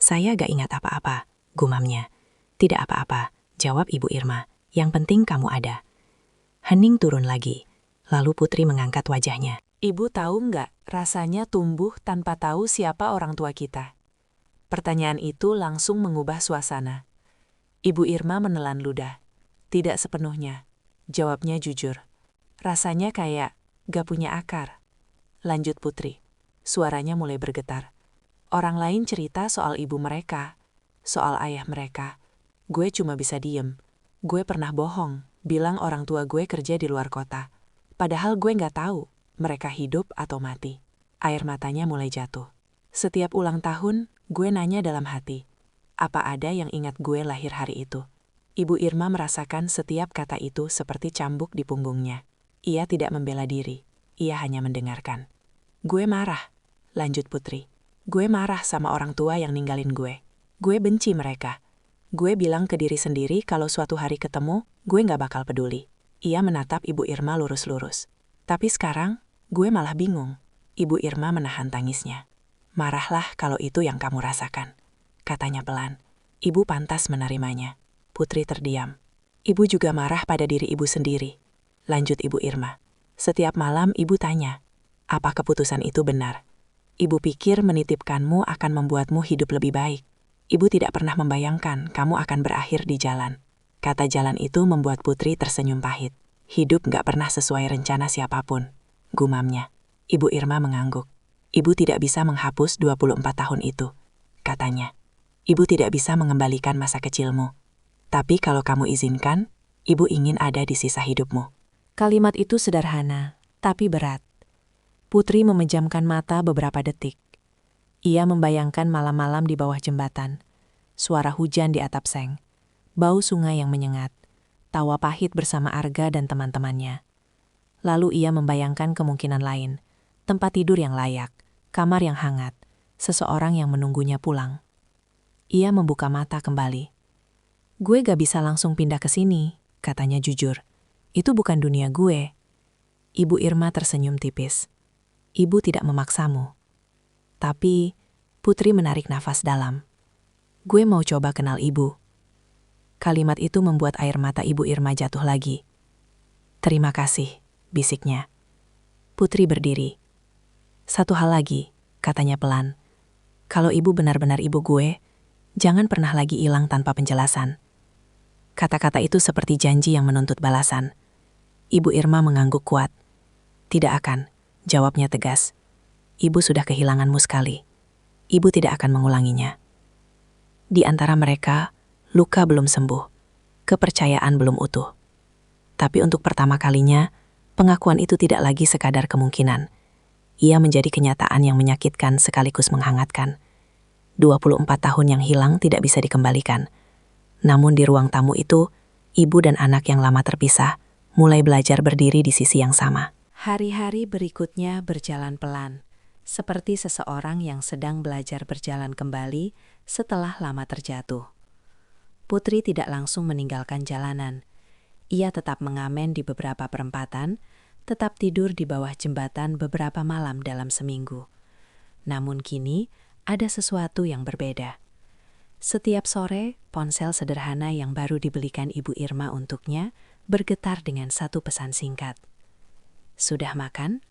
D: "Saya gak ingat apa-apa," gumamnya. "Tidak apa-apa," jawab Ibu Irma. "Yang penting kamu ada." Hening turun lagi. Lalu Putri mengangkat wajahnya.
C: Ibu tahu nggak rasanya tumbuh tanpa tahu siapa orang tua kita? Pertanyaan itu langsung mengubah suasana. Ibu Irma menelan ludah. Tidak sepenuhnya. Jawabnya jujur. Rasanya kayak gak punya akar. Lanjut Putri. Suaranya mulai bergetar. Orang lain cerita soal ibu mereka, soal ayah mereka. Gue cuma bisa diem. Gue pernah bohong, bilang orang tua gue kerja di luar kota. Padahal gue gak tahu mereka hidup atau mati.
B: Air matanya mulai jatuh. Setiap ulang tahun, gue nanya dalam hati, apa ada yang ingat gue lahir hari itu? Ibu Irma merasakan setiap kata itu seperti cambuk di punggungnya. Ia tidak membela diri, ia hanya mendengarkan. Gue marah, lanjut Putri. Gue marah sama orang tua yang ninggalin gue. Gue benci mereka. Gue bilang ke diri sendiri kalau suatu hari ketemu, gue gak bakal peduli. Ia menatap Ibu Irma lurus-lurus. Tapi sekarang, gue malah bingung. Ibu Irma menahan tangisnya. Marahlah kalau itu yang kamu rasakan, katanya pelan. Ibu pantas menerimanya. Putri terdiam. Ibu juga marah pada diri ibu sendiri. Lanjut Ibu Irma. Setiap malam ibu tanya, apa keputusan itu benar? Ibu pikir menitipkanmu akan membuatmu hidup lebih baik. Ibu tidak pernah membayangkan kamu akan berakhir di jalan. Kata jalan itu membuat Putri tersenyum pahit. Hidup gak pernah sesuai rencana siapapun, gumamnya. Ibu Irma mengangguk. Ibu tidak bisa menghapus 24 tahun itu, katanya. Ibu tidak bisa mengembalikan masa kecilmu. Tapi kalau kamu izinkan, ibu ingin ada di sisa hidupmu.
D: Kalimat itu sederhana, tapi berat. Putri memejamkan mata beberapa detik. Ia membayangkan malam-malam di bawah jembatan, suara hujan di atap seng, bau sungai yang menyengat, tawa pahit bersama Arga dan teman-temannya. Lalu ia membayangkan kemungkinan lain, tempat tidur yang layak, kamar yang hangat, seseorang yang menunggunya pulang. Ia membuka mata kembali. Gue gak bisa langsung pindah ke sini, katanya jujur. Itu bukan dunia gue. Ibu Irma tersenyum tipis. Ibu tidak memaksamu. Tapi, Putri menarik nafas dalam. Gue mau coba kenal ibu. Kalimat itu membuat air mata Ibu Irma jatuh lagi. Terima kasih, bisiknya. Putri berdiri. Satu hal lagi, katanya pelan. Kalau ibu benar-benar ibu gue, jangan pernah lagi hilang tanpa penjelasan. Kata-kata itu seperti janji yang menuntut balasan. Ibu Irma mengangguk kuat. Tidak akan, jawabnya tegas. Ibu sudah kehilanganmu sekali. Ibu tidak akan mengulanginya. Di antara mereka, luka belum sembuh. Kepercayaan belum utuh. Tapi untuk pertama kalinya, pengakuan itu tidak lagi sekadar kemungkinan. Ia menjadi kenyataan yang menyakitkan sekaligus menghangatkan. 24 tahun yang hilang tidak bisa dikembalikan. Namun di ruang tamu itu, ibu dan anak yang lama terpisah mulai belajar berdiri di sisi yang sama. Hari-hari berikutnya berjalan pelan, seperti seseorang yang sedang belajar berjalan kembali setelah lama terjatuh. Putri tidak langsung meninggalkan jalanan. Ia tetap mengamen di beberapa perempatan, tetap tidur di bawah jembatan beberapa malam dalam seminggu. Namun kini, ada sesuatu yang berbeda. Setiap sore, ponsel sederhana yang baru dibelikan Ibu Irma untuknya bergetar dengan satu pesan singkat. Sudah makan?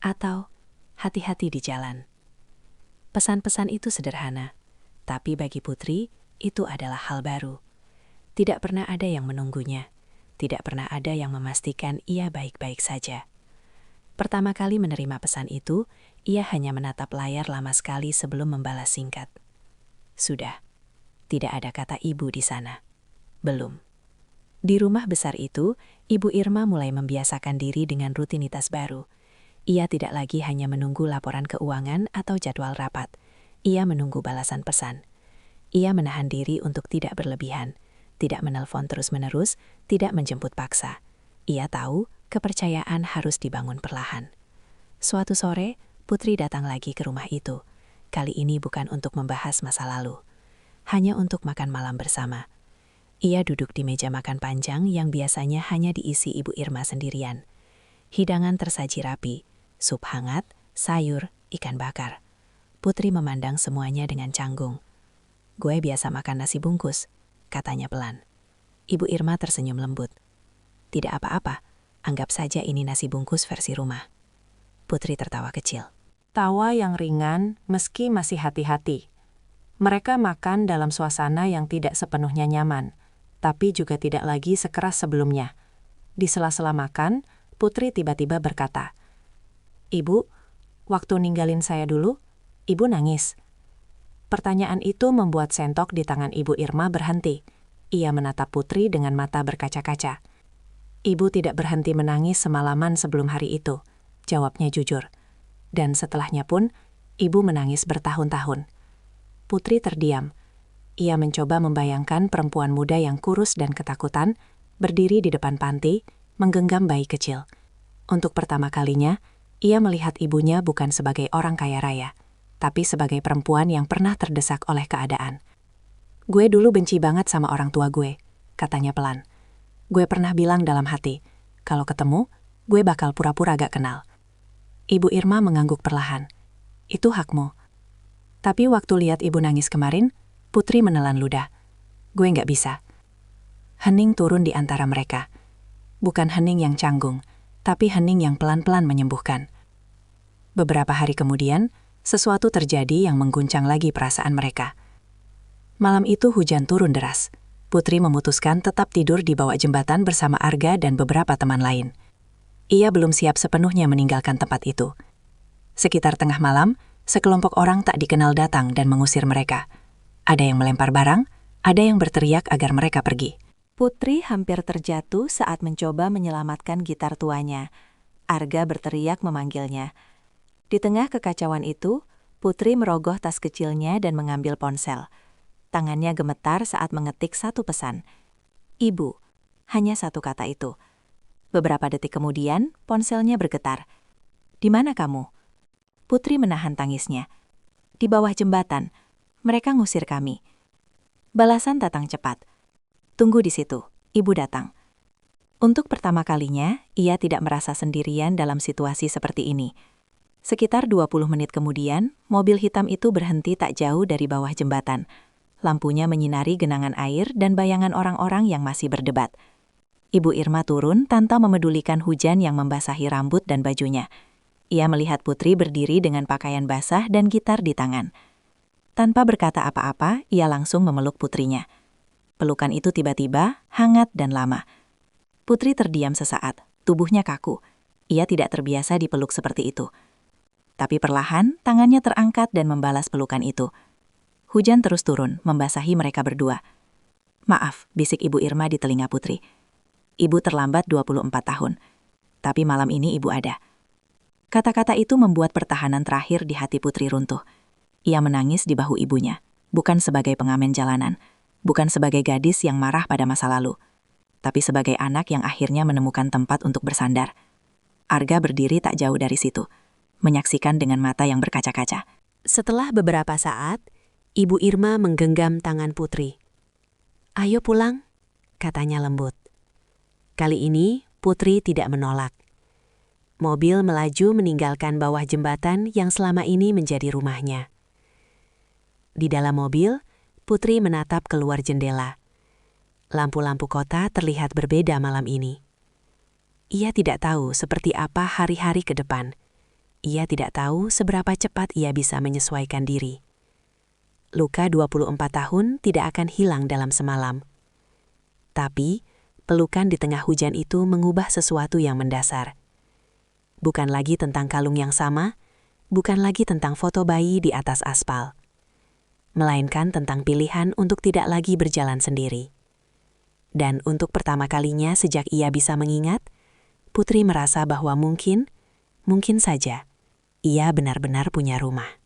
D: Atau hati-hati di jalan. Pesan-pesan itu sederhana, tapi bagi Putri, itu adalah hal baru. Tidak pernah ada yang menunggunya. Tidak pernah ada yang memastikan ia baik-baik saja. Pertama kali menerima pesan itu, ia hanya menatap layar lama sekali sebelum membalas singkat. Sudah. Tidak ada kata ibu di sana. Belum. Di rumah besar itu, Ibu Irma mulai membiasakan diri dengan rutinitas baru. Ia tidak lagi hanya menunggu laporan keuangan atau jadwal rapat. Ia menunggu balasan pesan. Ia menahan diri untuk tidak berlebihan, tidak menelpon terus-menerus, tidak menjemput paksa. Ia tahu kepercayaan harus dibangun perlahan. Suatu sore, Putri datang lagi ke rumah itu. Kali ini bukan untuk membahas masa lalu. Hanya untuk makan malam bersama. Ia duduk di meja makan panjang yang biasanya hanya diisi Ibu Irma sendirian. Hidangan tersaji rapi, sup hangat, sayur, ikan bakar. Putri memandang semuanya dengan canggung. Gue biasa makan nasi bungkus, katanya pelan. Ibu Irma tersenyum lembut. Tidak apa-apa, anggap saja ini nasi bungkus versi rumah. Putri tertawa kecil.
C: Tawa yang ringan meski masih hati-hati. Mereka makan dalam suasana yang tidak sepenuhnya nyaman, tapi juga tidak lagi sekeras sebelumnya. Di sela-sela makan, Putri tiba-tiba berkata, "Ibu, waktu ninggalin saya dulu, Ibu nangis." Pertanyaan itu membuat sentok di tangan Ibu Irma berhenti. Ia menatap Putri dengan mata berkaca-kaca. "Ibu tidak berhenti menangis semalaman sebelum hari itu," jawabnya jujur.
B: Dan setelahnya pun, ibu menangis bertahun-tahun. Putri terdiam. Ia mencoba membayangkan perempuan muda yang kurus dan ketakutan, berdiri di depan panti, menggenggam bayi kecil. Untuk pertama kalinya, ia melihat ibunya bukan sebagai orang kaya raya, tapi sebagai perempuan yang pernah terdesak oleh keadaan. "Gue dulu benci banget sama orang tua gue," katanya pelan. "Gue pernah bilang dalam hati, kalau ketemu, gue bakal pura-pura gak kenal." Ibu Irma mengangguk perlahan. "Itu hakmu." Tapi waktu lihat ibu nangis kemarin, Putri menelan ludah. "Gue gak bisa." Hening turun di antara mereka. Bukan hening yang canggung, tapi hening yang pelan-pelan menyembuhkan. Beberapa hari kemudian, sesuatu terjadi yang mengguncang lagi perasaan mereka. Malam itu hujan turun deras. Putri memutuskan tetap tidur di bawah jembatan bersama Arga dan beberapa teman lain. Ia belum siap sepenuhnya meninggalkan tempat itu. Sekitar tengah malam, sekelompok orang tak dikenal datang dan mengusir mereka. Ada yang melempar barang, ada yang berteriak agar mereka pergi.
D: Putri hampir terjatuh saat mencoba menyelamatkan gitar tuanya. Arga berteriak memanggilnya. Di tengah kekacauan itu, Putri merogoh tas kecilnya dan mengambil ponsel. Tangannya gemetar saat mengetik satu pesan. "Ibu." Hanya satu kata itu. Beberapa detik kemudian, ponselnya bergetar. "Di mana kamu?" Putri menahan tangisnya. "Di bawah jembatan. Mereka ngusir kami." Balasan datang cepat. "Tunggu di situ, ibu datang." Untuk pertama kalinya, ia tidak merasa sendirian dalam situasi seperti ini. Sekitar 20 menit kemudian, mobil hitam itu berhenti tak jauh dari bawah jembatan. Lampunya menyinari genangan air dan bayangan orang-orang yang masih berdebat. Ibu Irma turun tanpa memedulikan hujan yang membasahi rambut dan bajunya. Ia melihat Putri berdiri dengan pakaian basah dan gitar di tangan. Tanpa berkata apa-apa, ia langsung memeluk putrinya. Pelukan itu tiba-tiba, hangat dan lama. Putri terdiam sesaat, tubuhnya kaku. Ia tidak terbiasa dipeluk seperti itu. Tapi perlahan, tangannya terangkat dan membalas pelukan itu. Hujan terus turun, membasahi mereka berdua. "Maaf," bisik Ibu Irma di telinga Putri. "Ibu terlambat 24 tahun. Tapi malam ini ibu ada." Kata-kata itu membuat pertahanan terakhir di hati Putri runtuh. Ia menangis di bahu ibunya, bukan sebagai pengamen jalanan, bukan sebagai gadis yang marah pada masa lalu, tapi sebagai anak yang akhirnya menemukan tempat untuk bersandar. Arga berdiri tak jauh dari situ, menyaksikan dengan mata yang berkaca-kaca.
B: Setelah beberapa saat, Ibu Irma menggenggam tangan Putri. "Ayo pulang," katanya lembut. Kali ini, Putri tidak menolak. Mobil melaju meninggalkan bawah jembatan yang selama ini menjadi rumahnya. Di dalam mobil, Putri menatap keluar jendela. Lampu-lampu kota terlihat berbeda malam ini. Ia tidak tahu seperti apa hari-hari ke depan. Ia tidak tahu seberapa cepat ia bisa menyesuaikan diri. Luka 24 tahun tidak akan hilang dalam semalam. Tapi, pelukan di tengah hujan itu mengubah sesuatu yang mendasar. Bukan lagi tentang kalung yang sama, bukan lagi tentang foto bayi di atas aspal, melainkan tentang pilihan untuk tidak lagi berjalan sendiri. Dan untuk pertama kalinya sejak ia bisa mengingat, Putri merasa bahwa mungkin saja, ia benar-benar punya rumah.